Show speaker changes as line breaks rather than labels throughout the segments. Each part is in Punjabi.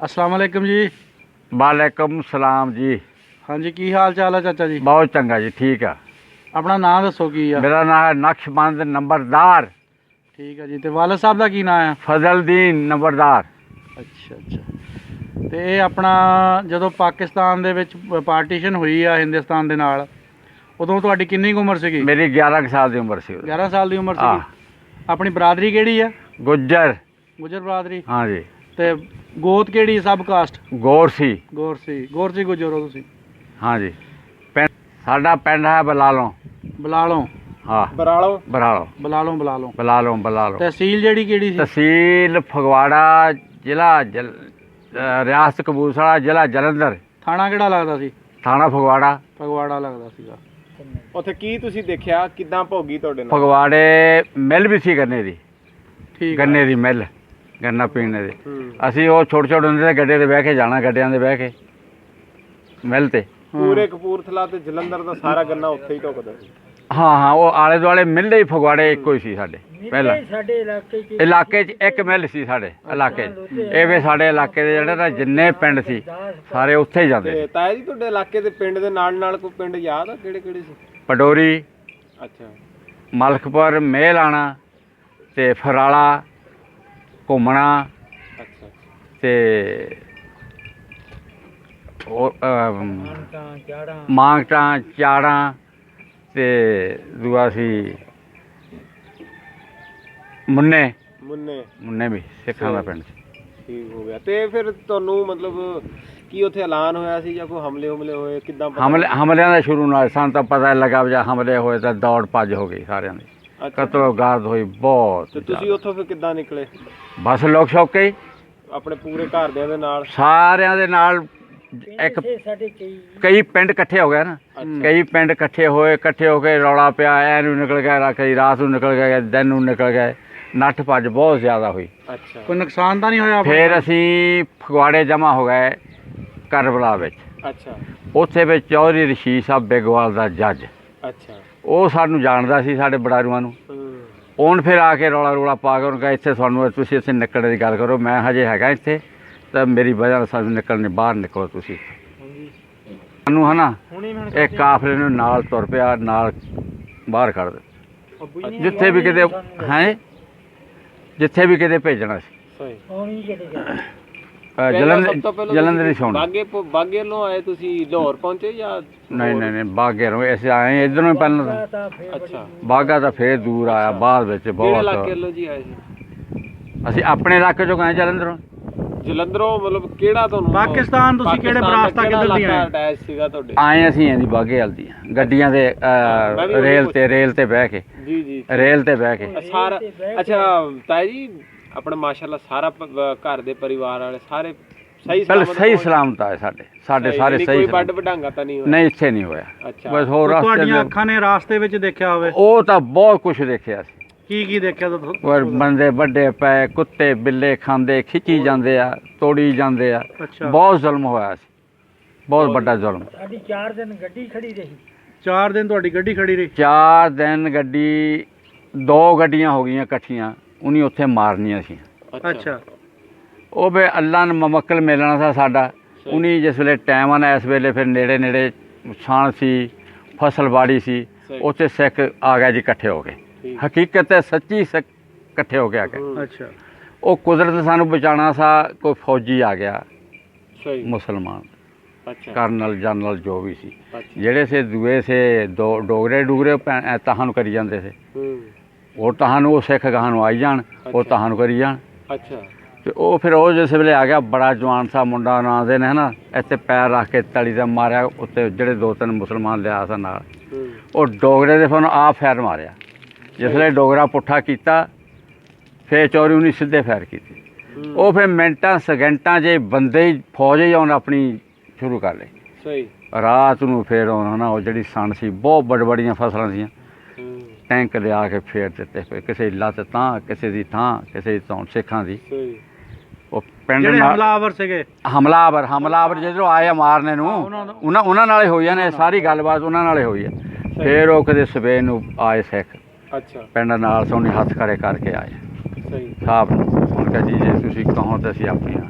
अस्सलाम वालेकुम जी।
वालेकुम सलाम जी।
हाँ जी, की हाल चाल है चाचा जी?
बहुत चंगा जी, ठीक है।
अपना नाम दसो की है?
मेरा नाम है नक्शबंद नंबरदार।
ठीक है जी। तो वालद साहब का की नाम है?
फजलदीन नंबरदार।
अच्छा अच्छा। तो ये अपना जो पाकिस्तान दे विच पार्टीशन हुई है हिंदुस्तान दे नाल, उदों तुहाडी कितनी उम्र सी?
मेरी 11 साल की उम्र सी।
11 साल की उम्र सी।
हाँ।
अपनी बरादरी केड़ी है?
गुज्जर।
गुजर बरादरी।
हाँ जी।
ते गोत केड़ी? सब कास्ट?
गौरसी।
गोरसी गुजर हो तुसीं?
हाँ जी। पिंड साडा पिंड है बलालों।
बलालों?
हाँ।
बरालों?
बरालों।
बलालों बलालों।
बलालों बलालों।
तहसील जेड़ी केड़ी सी?
तहसील फगवाड़ा, जिला रियासत कबूतरा, जिला जलंधर।
थाना केड़ा लगदा सी?
थाना फगवाड़ा।
फगवाड़ा लगदा सीगा।
ਉੱਥੇ ਕੀ ਤੁਸੀਂ ਦੇਖਿਆ, ਕਿੱਦਾਂ ਭੋਗੀ ਤੁਹਾਡੇ ਨਾਲ?
ਫਗਵਾੜੇ ਮਿਲ ਵੀ ਸੀ ਗੰਨੇ ਦੀ।
ਠੀਕ
ਗੰਨੇ ਦੀ ਮਿਲ, ਗੰਨਾ ਪੀਣੇ ਦੀ।
ਹੂੰ।
ਅਸੀਂ ਉਹ ਛੋਟੇ ਛੋਟੇ ਹੁੰਦੇ ਤੇ ਗੱਡੇ ਤੇ ਬਹਿ ਕੇ ਜਾਣਾ, ਗੱਡਿਆਂ ਦੇ ਬਹਿ ਕੇ ਮਿਲ ਤੇ।
ਪੂਰੇ ਕਪੂਰਥਲਾ ਤੇ ਜਲੰਧਰ ਦਾ ਸਾਰਾ ਗੰਨਾ ਉੱਥੇ ਹੀ ਢੁਕਦਾ ਸੀ।
ਹਾਂ ਹਾਂ, ਉਹ ਆਲੇ ਦੁਆਲੇ ਮਿਲਦੇ ਹੀ ਫਗਵਾੜੇ ਇੱਕੋ ਹੀ ਸੀ ਸਾਡੇ ਪਹਿਲਾਂ।
ਸਾਡੇ
ਇਲਾਕੇ 'ਚ ਇੱਕ ਮਿਲ ਸੀ ਸਾਡੇ ਇਲਾਕੇ 'ਚ। ਇਹ ਵੀ ਸਾਡੇ ਇਲਾਕੇ ਦੇ ਜਿਹੜੇ ਨਾ ਜਿੰਨੇ ਪਿੰਡ ਸੀ ਸਾਰੇ ਉੱਥੇ ਹੀ ਜਾਂਦੇ
ਤੇ
ਸੀ।
ਤਾਇਆ ਜੀ ਤੁਹਾਡੇ ਇਲਾਕੇ ਦੇ ਪਿੰਡ ਦੇ ਨਾਲ ਨਾਲ ਕੋਈ ਪਿੰਡ ਯਾਦ ਆ ਕਿਹੜੇ ਕਿਹੜੇ ਸੀ?
ਪਡੋਰੀ,
ਅੱਛਾ
ਮਲਕਪੁਰ, ਮੇਹਲਾਣਾ ਤੇ ਫਰਾਲਾ, ਘੁੰਮਣਾ
ਅੱਛਾ
ਤੇ ਉਹ ਮਾਂਗਟਾਂ, ਚਾੜਾਂ ਤੇ ਦੂਆ ਸੀ ਮੁੰਨੇ
ਮੁੰਨੇ
ਵੀ ਸਿੱਖਾਂ ਦਾ ਪਿੰਡ ਸੀ।
ਠੀਕ ਹੋ ਗਿਆ। ਤੇ ਫਿਰ ਤੁਹਾਨੂੰ ਮਤਲਬ ਕੀ ਉੱਥੇ ਐਲਾਨ ਹੋਇਆ ਸੀ ਜਾਂ ਕੋਈ ਹਮਲੇ ਹੋਏ, ਕਿੱਦਾਂ ਪਤਾ?
ਹਮਲਿਆਂ ਦਾ ਸ਼ੁਰੂ ਨਾਲ ਸਾਨੂੰ ਤਾਂ ਪਤਾ ਲੱਗਾ ਵੀ ਹਮਲੇ ਹੋਏ ਤਾਂ ਦੌੜ ਭੱਜ ਹੋ ਗਈ ਸਾਰਿਆਂ ਦੀ।
ਅੱਛਾ।
ਕਤਲ ਗਾਰਦ ਹੋਈ ਬਹੁਤ
ਤੇ ਤੁਸੀਂ
ਜ਼ਿਆਦਾ।
ਉੱਥੋਂ ਫਿਰ ਕਿੱਦਾਂ ਨਿਕਲੇ?
ਬਸ ਲੋਕ ਸ਼ੌਕੇ ਹੀ
ਆਪਣੇ ਪੂਰੇ ਘਰਦਿਆਂ ਦੇ ਨਾਲ?
ਸਾਰਿਆਂ ਦੇ ਨਾਲ। ਇੱਕ
ਸਾਡੇ
ਕਈ ਪਿੰਡ ਇਕੱਠੇ ਹੋ ਗਏ ਨਾ, ਕਈ ਪਿੰਡ ਇਕੱਠੇ ਹੋ ਕੇ ਰੌਲਾ ਪਿਆ, ਐ ਨੂੰ ਨਿਕਲ ਗਏ, ਕਈ ਰਾਤ ਨੂੰ ਨਿਕਲ ਗਏ, ਦਿਨ ਨੂੰ ਨਿਕਲ ਗਏ, ਨੱਠ ਭੱਜ ਬਹੁਤ ਜ਼ਿਆਦਾ ਹੋਈ।
ਅੱਛਾ।
ਕੋਈ ਨੁਕਸਾਨ ਤਾਂ ਨਹੀਂ ਹੋਇਆ?
ਫਿਰ ਅਸੀਂ ਫਗਵਾੜੇ ਜਮ੍ਹਾਂ ਹੋ ਗਏ ਕਰਬਲਾ ਵਿੱਚ।
ਅੱਛਾ
ਉੱਥੇ ਵਿੱਚ ਚੌਧਰੀ ਰਸ਼ੀਦ ਸਾਹਿਬ ਬੇਗਵਾਲ ਦਾ ਜੱਜ,
ਅੱਛਾ।
ਉਹ ਸਾਨੂੰ ਜਾਣਦਾ ਸੀ, ਸਾਡੇ ਬੜਾਰੂਆਂ ਨੂੰ। ਉਹਨ ਫਿਰ ਆ ਕੇ ਰੌਲਾ ਪਾ ਕੇ ਉਹਨੂੰ ਕਿਹਾ ਇੱਥੇ ਤੁਹਾਨੂੰ, ਤੁਸੀਂ ਇੱਥੇ ਨਿਕਲਣ ਦੀ ਗੱਲ ਕਰੋ, ਮੈਂ ਹਜੇ ਹੈਗਾ ਇੱਥੇ ਤਾਂ ਮੇਰੀ ਵਜ੍ਹਾ ਨਾਲ ਸਾਨੂੰ ਨਿਕਲਣੇ, ਬਾਹਰ ਨਿਕਲੋ ਤੁਸੀਂ। ਸਾਨੂੰ ਹੈ ਨਾ ਇਹ ਕਾਫਲੇ ਨੂੰ ਨਾਲ ਤੁਰ ਪਿਆ, ਨਾਲ ਬਾਹਰ ਕੱਢ ਦੇ, ਜਿੱਥੇ ਵੀ ਕਿਤੇ ਹੈ, ਜਿੱਥੇ ਵੀ ਕਿਤੇ ਭੇਜਣਾ ਸੀ।
ਸਹੀ।
ਜਲੰਧਰ ਹੀ ਸੌਣਾ।
ਬਾਗੇ ਵੱਲੋਂ ਆਏ ਤੁਸੀਂ, ਲਾਹੌਰ ਪਹੁੰਚੇ ਜਾਂ?
ਨਹੀਂ ਬਾਗੇ ਨੂੰ ਅਸੀਂ ਆਏ ਇੱਧਰੋਂ ਹੀ ਪਹਿਲਾਂ ਤਾਂ।
ਅੱਛਾ।
ਬਾਗਾ ਤਾਂ ਫੇਰ ਦੂਰ ਆਇਆ, ਬਾਅਦ ਵਿੱਚ
ਕਿਹੜੇ
ਬਹੁਤ।
ਇਲਾਕੇ ਵੱਲੋਂ ਜੀ ਆਏ ਸੀ?
ਅਸੀਂ ਆਪਣੇ ਇਲਾਕੇ ਚੋਂ ਗਏ ਜਲੰਧਰੋਂ।
ਜਲੰਧਰੋਂ ਮਤਲਬ ਕਿਹੜਾ ਤੁਹਾਨੂੰ?
ਪਾਕਿਸਤਾਨ ਤੁਸੀਂ ਕਿਹੜੇ ਬਰਾਸਤਾ ਕਿੱਧਰ ਦੀ ਆਏ?
ਅਟੈਚ ਸੀਗਾ ਤੁਹਾਡੇ?
ਆਏ ਅਸੀਂ ਇਹਦੀ ਬਾਗੇ ਵਾਲ ਦੀਆਂ ਗੱਡੀਆਂ ਦੇ, ਰੇਲ ਤੇ ਬਹਿ ਕੇ।
ਜੀ
ਰੇਲ ਤੇ ਬਹਿ ਕੇ
ਸਾਰਾ। ਅੱਛਾ ਤਾਇਆ ਜੀ, ਆਪਣਾ ਮਾਸ਼ਾਅੱਲਾ ਸਾਰਾ ਘਰ ਦੇ ਪਰਿਵਾਰ ਵਾਲੇ ਸਾਰੇ ਸਹੀ
ਸਹੀ ਸਲਾਮਤ ਆਏ ਸਾਡੇ ਸਾਰੇ
ਕੋਈ
ਸਹੀ।
ਵੱਡ ਵਡਾਂਗਾ ਤਾਂ ਨਹੀਂ ਹੋਇਆ?
ਨਹੀਂ, ਇੱਥੇ ਨਹੀਂ ਹੋਇਆ।
ਅੱਛਾ।
ਬਸ ਹੋਰ
ਤੁਹਾਡੀਆਂ ਅੱਖਾਂ ਨੇ ਰਾਸਤੇ ਵਿੱਚ ਦੇਖਿਆ ਹੋਵੇ?
ਉਹ ਤਾਂ ਬਹੁਤ ਕੁਝ ਦੇਖਿਆ ਸੀ।
ਕੀ ਦੇਖਿਆ ਤੁਸੀਂ?
ਪਰ ਬੰਦੇ ਵੱਡੇ ਪਏ, ਕੁੱਤੇ ਬਿੱਲੇ ਖਾਂਦੇ, ਖਿੱਚੀ ਜਾਂਦੇ ਆ, ਤੋੜੀ ਜਾਂਦੇ ਆ।
ਅੱਛਾ।
ਬਹੁਤ ਜ਼ੁਲਮ ਹੋਇਆ ਸੀ, ਬਹੁਤ ਵੱਡਾ ਜ਼ੁਲਮ।
ਸਾਡੀ 4 ਦਿਨ ਗੱਡੀ ਖੜੀ ਰਹੀ।
4 ਦਿਨ ਤੁਹਾਡੀ ਗੱਡੀ ਖੜੀ ਰਹੀ?
4 ਦਿਨ ਗੱਡੀ, 2 ਗੱਡੀਆਂ ਹੋ ਗਈਆਂ ਇਕੱਠੀਆਂ, ਉਹਨੇ ਉੱਥੇ ਮਾਰਨੀਆਂ ਸੀ।
ਅੱਛਾ।
ਉਹ ਵੀ ਅੱਲਾ ਨੇ ਮਮਕਲ ਮਿਲਣਾ ਸੀ ਸਾਡਾ। ਉਹਨੇ ਜਿਸ ਵੇਲੇ ਟਾਈਮ ਆਣਾ, ਇਸ ਵੇਲੇ ਫਿਰ ਨੇੜੇ ਛਾਣ ਸੀ, ਫਸਲਬਾੜੀ ਸੀ, ਉੱਥੇ ਸਿੱਖ ਆ ਗਿਆ ਜੀ ਇਕੱਠੇ ਹੋ ਕੇ। ਹਕੀਕਤ ਹੈ, ਸੱਚੀ ਸਿੱਖ ਇਕੱਠੇ ਹੋ ਕੇ ਆ ਗਏ।
ਅੱਛਾ।
ਉਹ ਕੁਦਰਤ ਸਾਨੂੰ ਬਚਾਉਣਾ ਸਾ, ਕੋਈ ਫੌਜੀ ਆ ਗਿਆ
ਸਹੀ।
ਮੁਸਲਮਾਨ,
ਅੱਛਾ।
ਕਰਨਲ ਜਨਰਲ ਜੋ ਵੀ ਸੀ,
ਅੱਛਾ।
ਜਿਹੜੇ ਸੇ ਦੂਏ ਸੇ ਡੋਗਰੇ ਤਹਾਨੂੰ ਕਰੀ ਜਾਂਦੇ ਸੀ। ਉਹ ਤਹਾਨੂੰ, ਉਹ ਸਿੱਖ ਗਾਹਾਂ ਆਈ ਜਾਣ, ਉਹ ਤਹਾਨੂੰ ਕਰੀ ਜਾਣ।
ਅੱਛਾ।
ਤੇ ਉਹ ਫਿਰ ਉਹ ਜਿਸ ਵੇਲੇ ਆ ਗਿਆ, ਬੜਾ ਜਵਾਨ ਸਾ ਮੁੰਡਾ ਨਾਂ ਦੇ ਨੇ, ਹੈ ਨਾ, ਇੱਥੇ ਪੈਰ ਰੱਖ ਕੇ ਤਲੀ ਦਾ ਮਾਰਿਆ ਉੱਤੇ, ਜਿਹੜੇ 2-3 ਮੁਸਲਮਾਨ ਲਿਆ ਸਾ ਨਾਲ, ਉਹ ਡੋਗਰੇ ਦੇ ਫਿਰ ਆਪ ਫੈਰ ਮਾਰਿਆ। ਜਿਸ ਵੇਲੇ ਡੋਗਰਾ ਪੁੱਠਾ ਕੀਤਾ, ਫਿਰ ਚੌਰੀ ਉਹਨੇ ਸਿੱਧੇ ਫੈਰ ਕੀਤੇ। ਉਹ ਫਿਰ ਮਿੰਟਾਂ ਸੈਕਿੰਟਾਂ 'ਚ ਬੰਦੇ ਹੀ, ਫੌਜ ਹੀ ਆਉਣ ਆਪਣੀ ਸ਼ੁਰੂ ਕਰ ਲਈ।
ਸਹੀ।
ਰਾਤ ਨੂੰ ਫਿਰ ਆਉਣਾ ਨਾ, ਉਹ ਜਿਹੜੀ ਸਣ ਸੀ, ਬਹੁਤ ਬੜੀਆਂ ਫਸਲਾਂ ਸੀਆਂ, ਟੈਂਕ ਲਿਆ ਕੇ ਫੇਰ ਦਿੱਤੇ। ਫਿਰ ਕਿਸੇ ਦੀ ਲੱਤ ਤਾਂ, ਕਿਸੇ ਦੀ ਥਾਂ, ਕਿਸੇ ਦੀ ਧੌਣ, ਸਿੱਖਾਂ ਦੀ। ਉਹ ਪਿੰਡ
ਹਮਲਾਵਰ ਸੀਗੇ,
ਹਮਲਾਵਰ ਜਦੋਂ ਆਏ ਆ ਮਾਰਨੇ ਨੂੰ, ਉਹਨਾਂ ਨਾਲ ਹੀ ਹੋਈ ਆ ਨੇ ਸਾਰੀ ਗੱਲਬਾਤ, ਉਹਨਾਂ ਨਾਲ ਹੀ ਹੋਈ ਆ। ਫਿਰ ਉਹ ਕਦੇ ਸਵੇਰ ਨੂੰ ਆਏ ਸਿੱਖ।
ਅੱਛਾ।
ਪਿੰਡ ਨਾਲ ਸੋਨੇ ਹੱਥ ਖੜੇ ਕਰਕੇ ਆਏ।
ਸਹੀ।
ਸਾਹਿਬ ਨੂੰ ਹੁਣ ਕਿਹਾ ਜੀ ਜੇ ਤੁਸੀਂ ਕਹੋ ਤਾਂ ਅਸੀਂ ਆਪਣੀਆਂ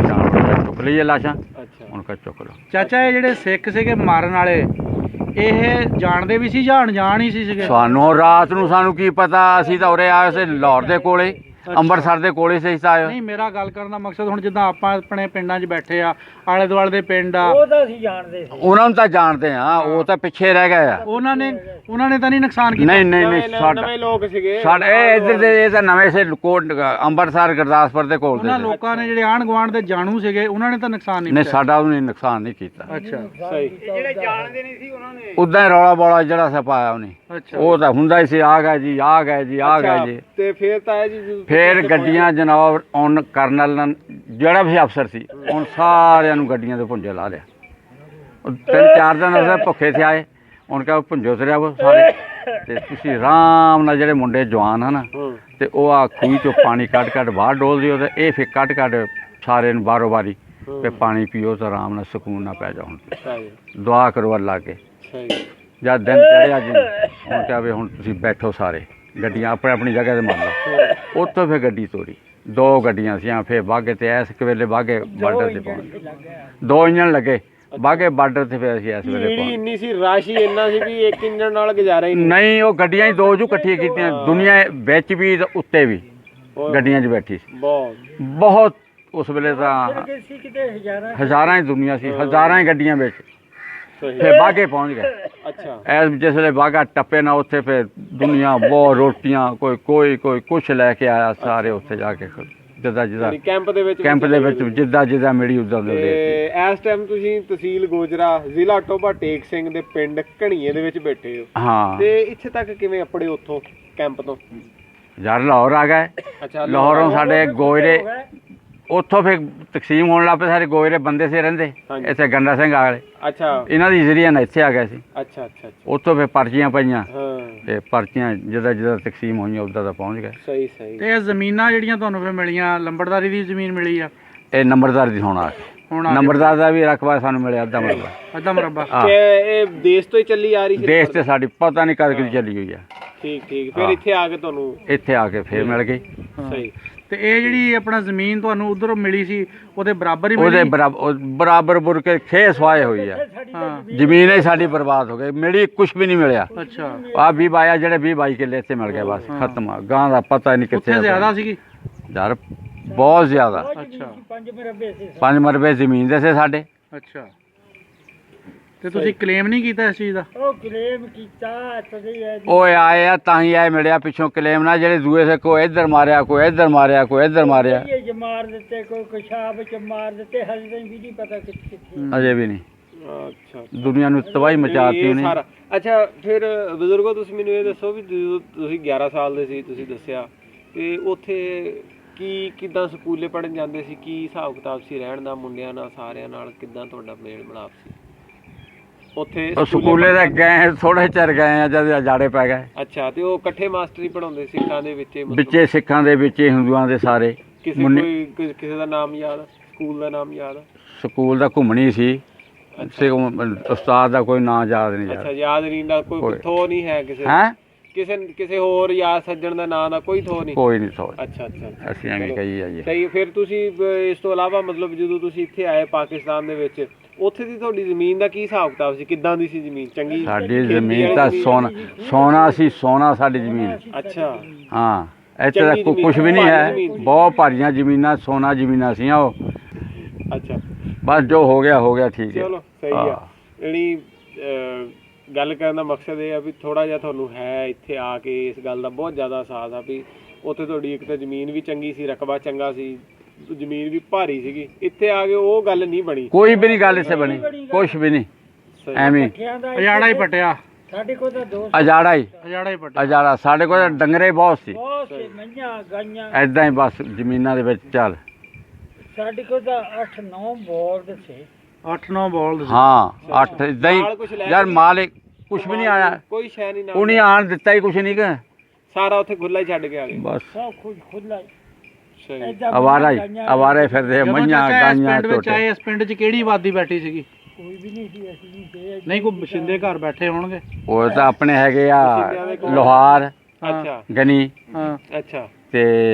ਜਾਣ ਚੁੱਕ ਲਈਏ ਲਾਸ਼ਾਂ,
ਅੱਛਾ
ਹੁਣ ਕਾ ਚੁੱਕ ਲਓ।
ਚਾਚਾ ਇਹ ਜਿਹੜੇ ਸਿੱਖ ਸੀਗੇ ਮਾਰਨ ਵਾਲੇ, ਇਹ ਜਾਣਦੇ ਵੀ ਸੀ ਜਾਂ ਅਣਜਾਣ ਹੀ ਸੀ ਸੀਗੇ?
ਸਾਨੂੰ ਰਾਤ ਨੂੰ ਸਾਨੂੰ ਕੀ ਪਤਾ, ਅਸੀਂ ਤਾਂ ਉਰੇ ਆਏ ਸੀ ਲਾਹੌਰ ਦੇ ਕੋਲੇ, ਅੰਮ੍ਰਿਤਸਰ ਦੇ ਕੋਲੇ ਸੀ ਤਾਂ ਆਏ।
ਨਹੀਂ, ਮੇਰਾ ਗੱਲ ਕਰਨ ਦਾ ਮਕਸਦ ਹੁਣ ਜਿੱਦਾਂ ਆਪਾਂ ਆਪਣੇ ਪਿੰਡਾਂ 'ਚ ਬੈਠੇ ਆ, ਆਲੇ ਦੁਆਲੇ ਦੇ ਪਿੰਡ ਆ,
ਉਹ ਤਾਂ ਅਸੀਂ ਜਾਣਦੇ ਸੀ।
ਉਹਨਾਂ ਨੂੰ ਤਾਂ ਜਾਣਦੇ ਆ, ਉਹ ਤਾਂ ਪਿੱਛੇ ਰਹਿ ਗਏ ਆ।
ਉਹਨਾਂ ਨੇ ਤਾਂ ਨਹੀਂ ਨੁਕਸਾਨ ਕੀਤਾ?
ਨਹੀਂ ਨਹੀਂ ਨਹੀਂ,
ਨਵੇਂ ਲੋਕ ਸੀਗੇ
ਸਾਡੇ ਇਹ ਇੱਧਰ ਦੇ, ਇਹ ਤਾਂ ਨਵੇਂ ਸੇ ਕੋਟ ਅੰਮ੍ਰਿਤਸਰ ਗੁਰਦਾਸਪੁਰ ਦੇ ਕੋਲ
ਉਹਨਾਂ
ਦੇ
ਲੋਕਾਂ ਨੇ ਜਿਹੜੇ ਆਂਢ ਗੁਆਂਢ ਦੇ ਜਾਣੂ ਸੀਗੇ, ਉਹਨਾਂ ਨੇ ਤਾਂ ਨੁਕਸਾਨ ਨਹੀਂ
ਨਹੀਂ,
ਕੀਤਾ?
ਸਾਡਾ ਉਹਨੇ ਨੁਕਸਾਨ ਨਹੀਂ ਕੀਤਾ।
ਅੱਛਾ
ਸਹੀ
ਜਿਹੜੇ ਜਾਣਦੇ ਨਹੀਂ ਸੀ ਉਹਨਾਂ ਨੇ
ਉਦਾਂ ਹੀ ਰੌਲਾ ਬੌਲਾ ਜਿਹੜਾ ਸਾ ਪਾਇਆ ਉਹਨੇ,
ਅੱਛਾ
ਉਹ ਤਾਂ ਹੁੰਦਾ ਹੀ ਸੀ, ਆ ਗਏ ਜੀ, ਆ ਗਏ ਜੀ, ਆ ਗਏ ਜੀ।
ਤੇ ਫਿਰ ਤਾਂ ਇਹ ਜੀ
ਫੇਰ ਗੱਡੀਆਂ ਜਨਾਬ ਔਨ ਕਰਨਲ ਜਿਹੜਾ ਵੀ ਅਫਸਰ ਸੀ, ਹੁਣ ਸਾਰਿਆਂ ਨੂੰ ਗੱਡੀਆਂ ਦੇ ਪੁੰਜੇ ਲਾ ਲਿਆ। ਉਹ 3-4 ਦਿਨ ਅਸੀਂ ਭੁੱਖੇ ਤੇ ਆਏ, ਹੁਣ ਕਹਾ ਪੁੰਜੋ ਤੇ ਰਿਆ ਸਾਰੇ, ਤੇ ਤੁਸੀਂ ਆਰਾਮ ਨਾਲ ਜਿਹੜੇ ਮੁੰਡੇ ਜਵਾਨ ਹਨ ਤੇ ਉਹ ਆ ਖੂਹ ਚੋਂ ਪਾਣੀ ਕੱਢ ਕੱਢ ਬਾਹਰ ਡੋਲ ਦਿਓ, ਤੇ ਇਹ ਫਿਰ ਕੱਢ ਕੱਢ ਸਾਰੇ ਨੂੰ ਬਾਰੋ ਬਾਰੀ ਤੇ ਪਾਣੀ ਪੀਓ ਤਾਂ ਆਰਾਮ ਨਾਲ ਸਕੂਨ ਨਾਲ ਪੈ ਜਾਓ। ਹੁਣ ਦੁਆ ਕਰੋ ਅੱਲਾ ਕੇ,
ਸਹੀ
ਜਦ ਦਿਨ ਚੜਿਆ ਜੀ ਹੁਣ ਕਿਹਾ ਵੀ ਹੁਣ ਤੁਸੀਂ ਬੈਠੋ ਸਾਰੇ, ਗੱਡੀਆਂ ਆਪਣੀ ਆਪਣੀ ਜਗ੍ਹਾ ਤੇ ਮੰਨ ਲਓ। ਉੱਥੋਂ ਫਿਰ ਗੱਡੀ ਤੋਰੀ, 2 ਗੱਡੀਆਂ ਸੀ, ਫਿਰ ਬਾਗੇ ਤੇ ਇਸ ਵੇਲੇ ਬਾਗੇ ਬਾਰਡਰ ਤੇ ਪਹੁੰਚ ਗਏ, 2 ਇੰਜਣ ਲੱਗੇ ਬਾਗੇ ਬਾਰਡਰ ਤੇ, ਫਿਰ ਅਸੀਂ ਇਸ ਵੇਲੇ
ਜਿਹੜੀ
ਪਹੁੰਚ
ਇੰਨੀ ਸੀ ਰਸ਼ ਹੀ ਇੰਨਾ ਸੀ ਵੀ ਇੱਕ ਇੰਜਣ ਨਾਲ ਗੁਜ਼ਾਰਾ ਹੀ
ਨਹੀਂ। ਉਹ ਗੱਡੀਆਂ ਹੀ 2 ਜੂ ਇਕੱਠੀਆਂ ਕੀਤੀਆਂ, ਦੁਨੀਆ ਵਿੱਚ ਵੀ ਤੇ ਉੱਤੇ ਵੀ ਗੱਡੀਆਂ 'ਚ ਬੈਠੀ ਸੀ ਬਹੁਤ। ਉਸ ਵੇਲੇ ਤਾਂ
ਸੀ ਕਿਤੇ
ਹਜ਼ਾਰਾਂ ਹੀ ਦੁਨੀਆ ਸੀ, ਹਜ਼ਾਰਾਂ ਹੀ ਗੱਡੀਆਂ ਵਿੱਚ,
ਸਹੀ
ਫਿਰ ਬਾਗੇ ਪਹੁੰਚ ਗਏ।
ਅੱਛਾ
ਐਸ ਜਿਸ ਵੇਲੇ ਬਾਗਾ ਟੱਪੇ ਨਾ, ਉੱਥੇ ਫਿਰ ਦੁਨੀਆ ਬਹੁਤ ਰੋਟੀਆਂ, ਕੋਈ ਕੁਛ ਲੈ ਕੇ ਆਇਆ, ਸਾਰੇ ਉੱਥੇ ਜਾ ਕੇ ਜਿੱਦਾਂ
ਕੈਂਪ ਦੇ ਵਿੱਚ
ਜਿੱਦਾਂ ਮਿਲੀ ਉਦਾਂ ਦੇ।
ਤੇ ਇਸ ਟਾਈਮ ਤੁਸੀਂ ਤਹਿਸੀਲ ਗੋਜਰਾ, ਜ਼ਿਲ੍ਹਾ ਟੋਭਾ ਟੇਕ ਸਿੰਘ ਦੇ ਪਿੰਡ ਘਣੀਏ ਦੇ ਵਿੱਚ ਬੈਠੇ ਹੋ।
ਹਾਂ,
ਤੇ ਇੱਥੇ ਤੱਕ ਕਿਵੇਂ ਅੱਪੜੇ ਉੱਥੋਂ ਕੈਂਪ ਤੋਂ?
ਯਾਰ ਲਾਹੌਰ ਆ ਗਏ,
ਅੱਛਾ
ਲਾਹੌਰੋਂ ਸਾਡੇ ਗੋਇਰੇ, ਉੱਥੋਂ ਫਿਰ ਤਕਸੀਮ ਹੋਣ ਲੱਗ ਪਏ, ਸਾਰੇ ਗੋਇਰੇ ਬੰਦੇ ਸੇ ਰਹਿੰਦੇ
ਹਾਂਜੀ।
ਇੱਥੇ ਗੰਡਾ ਸਿੰਘ ਆ ਗਏ,
ਅੱਛਾ
ਇਹਨਾਂ ਦੀ ਜ਼ਰੀਆ ਨਾਲ ਇੱਥੇ ਆ ਗਏ ਸੀ।
ਅੱਛਾ ਅੱਛਾ
ਉੱਥੋਂ ਫਿਰ ਪਰਚੀਆਂ ਪਈਆਂ,
ਹਾਂ
ਤੇ ਪਰਚੀਆਂ ਜਿੱਦਾਂ ਤਕਸੀਮ ਹੋਈਆਂ ਉੱਦਾਂ ਦਾ ਪਹੁੰਚ ਗਏ।
ਸਹੀ ਸਹੀ।
ਤੇ ਇਹ ਜ਼ਮੀਨਾਂ ਜਿਹੜੀਆਂ ਤੁਹਾਨੂੰ ਫਿਰ ਮਿਲੀਆਂ, ਲੰਬੜਦਾਰੀ ਦੀ ਜ਼ਮੀਨ ਮਿਲੀ ਆ?
ਇਹ ਨੰਬਰਦਾਰ ਦੀ ਹੋਣਾ, ਨੰਬਰਦਾਰ ਦਾ ਵੀ ਰਕਬਾ ਸਾਨੂੰ ਮਿਲਿਆ ਅੱਧਾ ਮਰਬਾ।
ਅੱਧਾ ਮਰਬਾ?
ਹਾਂ,
ਕਿ ਇਹ ਦੇਸ਼ ਤੋਂ ਹੀ ਚੱਲੀ ਆ ਰਹੀ ਸੀ?
ਦੇਸ਼ ਤੇ ਸਾਡੀ ਪਤਾ ਨਹੀਂ ਕਦ ਚੱਲੀ ਹੋਈ ਆ।
ਠੀਕ ਫਿਰ ਇੱਥੇ ਆ ਕੇ ਤੁਹਾਨੂੰ
ਇੱਥੇ ਆ ਕੇ ਫੇਰ ਮਿਲ ਗਈ।
ਸਹੀ।
ਤੇ ਇਹ ਜਿਹੜੀ ਆਪਣਾ ਜ਼ਮੀਨ ਤੁਹਾਨੂੰ ਉਧਰੋਂ ਮਿਲੀ ਸੀ, ਉਹਦੇ ਬਰਾਬਰ ਹੀ
ਉਹਦੇ
ਮਿਲੀ?
ਬਰਾਬਰ ਬੁਰ ਕੇ ਖੇ ਸਵਾਏ ਹੋਈ ਆ,
ਹਾਂ
ਜ਼ਮੀਨ ਹੀ ਸਾਡੀ ਬਰਬਾਦ ਹੋ ਗਈ, ਮਿਲੀ ਕੁਛ ਵੀ ਨਹੀਂ ਮਿਲਿਆ।
ਅੱਛਾ,
ਆ 20 ਜਿਹੜੇ 20 ਕਿੱਲੇ ਇੱਥੇ ਮਿਲ ਗਏ, ਬਸ ਖਤਮ ਆ। ਗਾਂ ਦਾ ਪਤਾ ਨਹੀਂ ਕਿੱਥੇ
ਉੱਥੇ ਜ਼ਿਆਦਾ ਸੀਗੀ?
ਯਾਰ ਬਹੁਤ ਜ਼ਿਆਦਾ,
ਅੱਛਾ
5 ਮਰਬੇ ਸੀ।
5 ਮਰਬੇ ਜ਼ਮੀਨ ਦੇ ਸੀ ਸਾਡੇ।
ਅੱਛਾ, ਤੇ ਤੁਸੀਂ ਕਲੇਮ ਨਹੀਂ ਕੀਤਾ ਇਸ ਚੀਜ਼ ਦਾ?
ਉਹ ਕਲੇਮ ਕੀਤਾ ਤਦੇ ਹੈ ਜੀ।
ਓਏ ਆਏ ਆ ਤਾਂ ਹੀ ਆਏ ਮਿਲਿਆ, ਪਿੱਛੋਂ ਕਲੇਮ ਨਾ ਜਿਹੜੇ ਦੂਏ ਸੇ ਕੋਈ ਇੱਧਰ ਮਾਰਿਆ, ਕੋਈ ਇੱਧਰ ਮਾਰਿਆ, ਕੋਈ ਇੱਧਰ ਮਾਰਿਆ,
ਇਹ ਮਾਰ ਦਿੱਤੇ, ਕੋਈ ਕਸ਼ਾਬ ਚ ਮਾਰ ਦਿੱਤੇ, ਹਜੇ ਵੀ ਨਹੀਂ ਪਤਾ ਕਿੱਥੇ।
ਅਜੇ ਵੀ ਨਹੀਂ।
ਅੱਛਾ
ਦੁਨੀਆ ਨੂੰ ਤਬਾਹੀ ਮਚਾਤੀ
ਇਹ
ਉਹਨੇ।
ਸਾਰਾ। ਅੱਛਾ ਫਿਰ ਬਜ਼ੁਰਗੋ ਤੁਸੀਂ ਮੈਨੂੰ ਇਹ ਦੱਸੋ ਵੀ ਜਦੋਂ ਤੁਸੀਂ 11 ਸਾਲ ਦੇ ਸੀ, ਤੁਸੀਂ ਦੱਸਿਆ, ਤੇ ਉੱਥੇ ਕਿੱਦਾਂ ਸਕੂਲੇ ਪੜ੍ਹਨ ਜਾਂਦੇ ਸੀ, ਕੀ ਹਿਸਾਬ ਕਿਤਾਬ ਸੀ ਰਹਿਣ ਦਾ, ਮੁੰਡਿਆਂ ਨਾਲ ਸਾਰਿਆਂ ਨਾਲ ਕਿੱਦਾਂ ਤੁਹਾਡਾ ਮੇਲ ਮਿਲਾਪ ਸੀ ਉੱਥੇ?
ਉਹ ਸਕੂਲੇ ਤਾਂ ਗਏ ਥੋੜੇ ਚਿਰ ਗਏ ਆ ਜਦ ਅਜਾੜੇ ਪੈ ਗਏ।
ਅੱਛਾ, ਤੇ ਉਹ ਇਕੱਠੇ ਮਾਸਟਰੀ ਪੜਾਉਂਦੇ ਸਿੱਖਾਂ ਦੇ
ਵਿੱਚੇ ਸਿੱਖਾਂ ਦੇ ਵਿੱਚੇ ਹਿੰਦੂਆਂ ਦੇ ਸਾਰੇ।
ਕਿਸੇ ਦਾ ਨਾਮ ਯਾਦ, ਸਕੂਲ ਦਾ ਨਾਮ ਯਾਦ?
ਸਕੂਲ ਦਾ ਘੁੰਮਣੀ ਸੀ, ਉਸਤਾਦ ਦਾ ਕੋਈ ਨਾਂ ਯਾਦ ਨਹੀਂ।
ਅੱਛਾ, ਯਾਦ ਨਹੀਂ ਦਾ ਕੋਈ ਥੋ ਨਹੀਂ ਹੈ ਕਿਸੇ
ਹੈ?
ਕਿਸੇ ਹੋਰ ਯਾਦ ਸੱਜਣ ਦਾ ਨਾਂ ਦਾ ਕੋਈ ਥੋ ਨਹੀਂ?
ਕੋਈ ਨਹੀਂ ਥੋ।
ਅੱਛਾ ਅੱਛਾ,
ਅਸੀਂ ਐਵੇਂ ਕਹੀ ਜਾਈਏ।
ਸਹੀ। ਫਿਰ ਤੁਸੀਂ ਇਸ ਤੋਂ ਇਲਾਵਾ ਮਤਲਬ ਜਦੋਂ ਤੁਸੀਂ ਇੱਥੇ ਆਏ ਪਾਕਿਸਤਾਨ ਦੇ ਵਿੱਚ, ਉੱਥੇ ਦੀ ਤੁਹਾਡੀ ਜ਼ਮੀਨ ਦਾ ਕੀ ਹਿਸਾਬ ਕਿਤਾਬ ਸੀ? ਕਿੱਦਾਂ ਦੀ ਸੀ ਜ਼ਮੀਨ? ਚੰਗੀ?
ਸਾਡੀ ਜ਼ਮੀਨ ਤਾਂ ਸੋਨਾ ਸੀ, ਸੋਨਾ ਸਾਡੀ ਜ਼ਮੀਨ।
ਅੱਛਾ
ਹਾਂ, ਇੱਥੇ ਤਾਂ ਕੁਛ ਵੀ ਨਹੀਂ ਹੈ, ਬਹੁਤ ਭਾਰੀਆਂ ਜ਼ਮੀਨਾਂ, ਸੋਨਾ ਜ਼ਮੀਨਾਂ ਸੀ ਉਹ।
ਅੱਛਾ,
ਬਸ ਜੋ ਹੋ ਗਿਆ ਠੀਕ ਹੈ।
ਚਲੋ ਸਹੀ ਆ। ਜਿਹੜੀ ਗੱਲ ਕਰਨ ਦਾ ਮਕਸਦ ਇਹ ਆ ਵੀ ਥੋੜਾ ਜਿਹਾ ਤੁਹਾਨੂੰ ਹੈ ਇੱਥੇ ਆ ਕੇ ਇਸ ਗੱਲ ਦਾ ਬਹੁਤ ਜ਼ਿਆਦਾ ਅਹਿਸਾਸ ਆ ਵੀ ਉੱਥੇ ਤੁਹਾਡੀ ਇੱਕ ਤਾਂ ਜ਼ਮੀਨ ਵੀ ਚੰਗੀ ਸੀ, ਰਕਬਾ ਚੰਗਾ ਸੀ, ਜ਼ਮੀਨ ਵੀ ਭਾਰੀ ਸੀਗੀ। ਇੱਥੇ ਆ ਕੇ ਉਹ ਗੱਲ ਨਹੀਂ ਬਣੀ,
ਕੋਈ ਵੀ ਨਹੀਂ ਗੱਲ ਇੱਥੇ ਬਣੀ, ਕੁਛ ਵੀ ਨਹੀਂ, ਐਵੇਂ
ਅਜਾੜਾ ਹੀ ਪਟਿਆ।
ਸਾਡੇ ਕੋਲ ਤਾਂ ਦੋ
ਅਜਾੜਾ ਹੀ
ਪਟਿਆ।
ਅਜਾੜਾ ਸਾਡੇ ਕੋਲ ਡੰਗਰੇ ਬਹੁਤ ਸੀ,
ਬਹੁਤ ਸੀ, ਮਈਆਂ ਗਾਈਆਂ।
ਐਦਾਂ ਹੀ ਬਸ ਜ਼ਮੀਨਾਂ ਦੇ ਵਿੱਚ ਚੱਲ।
ਸਾਡੇ ਕੋਲ ਤਾਂ 8-9 ਬੋਲਦ ਸੀ।
8-9 ਬੋਲਦ?
ਹਾਂ 8 ਇਦਾਂ ਹੀ ਯਾਰ, ਮਾਲਿਕ ਕੁਛ ਵੀ ਨਹੀਂ ਆਇਆ,
ਕੋਈ ਸ਼ੈ ਨਹੀਂ,
ਉਹਨੇ ਆਣ ਦਿੱਤਾ ਹੀ ਕੁਛ ਨਹੀਂ, ਕਿ
ਸਾਰਾ ਉੱਥੇ ਖੁੱਲਾ ਹੀ ਛੱਡ ਕੇ ਆ ਗਏ
ਬਸ।
ਸਭ ਕੁਝ ਖੁੱਲਾ
ਸਹੀ।
ਅਵਾਰਾ ਫਿਰਦੇ ਮਈਆਂ ਗਾਈਆਂ
ਝੋਟੇ। ਇਸ ਪਿੰਡ 'ਚ ਕਿਹੜੀ ਆਬਾਦੀ ਬੈਠੀ ਸੀਗੀ?
ਕੋਈ ਵੀ ਨਹੀਂ ਸੀ, ਅਸੀਂ ਨਹੀਂ ਸੀ।
ਨਹੀਂ, ਕੋਈ ਬਸ਼ਿੰਦੇ ਘਰ ਬੈਠੇ ਹੋਣਗੇ?
ਉਹ ਤਾਂ ਆਪਣੇ ਹੈਗੇ ਆ ਲੋਹਾਰ,
ਅੱਛਾ
ਗਨੀ
ਹਾਂ
ਅੱਛਾ
ਤੇ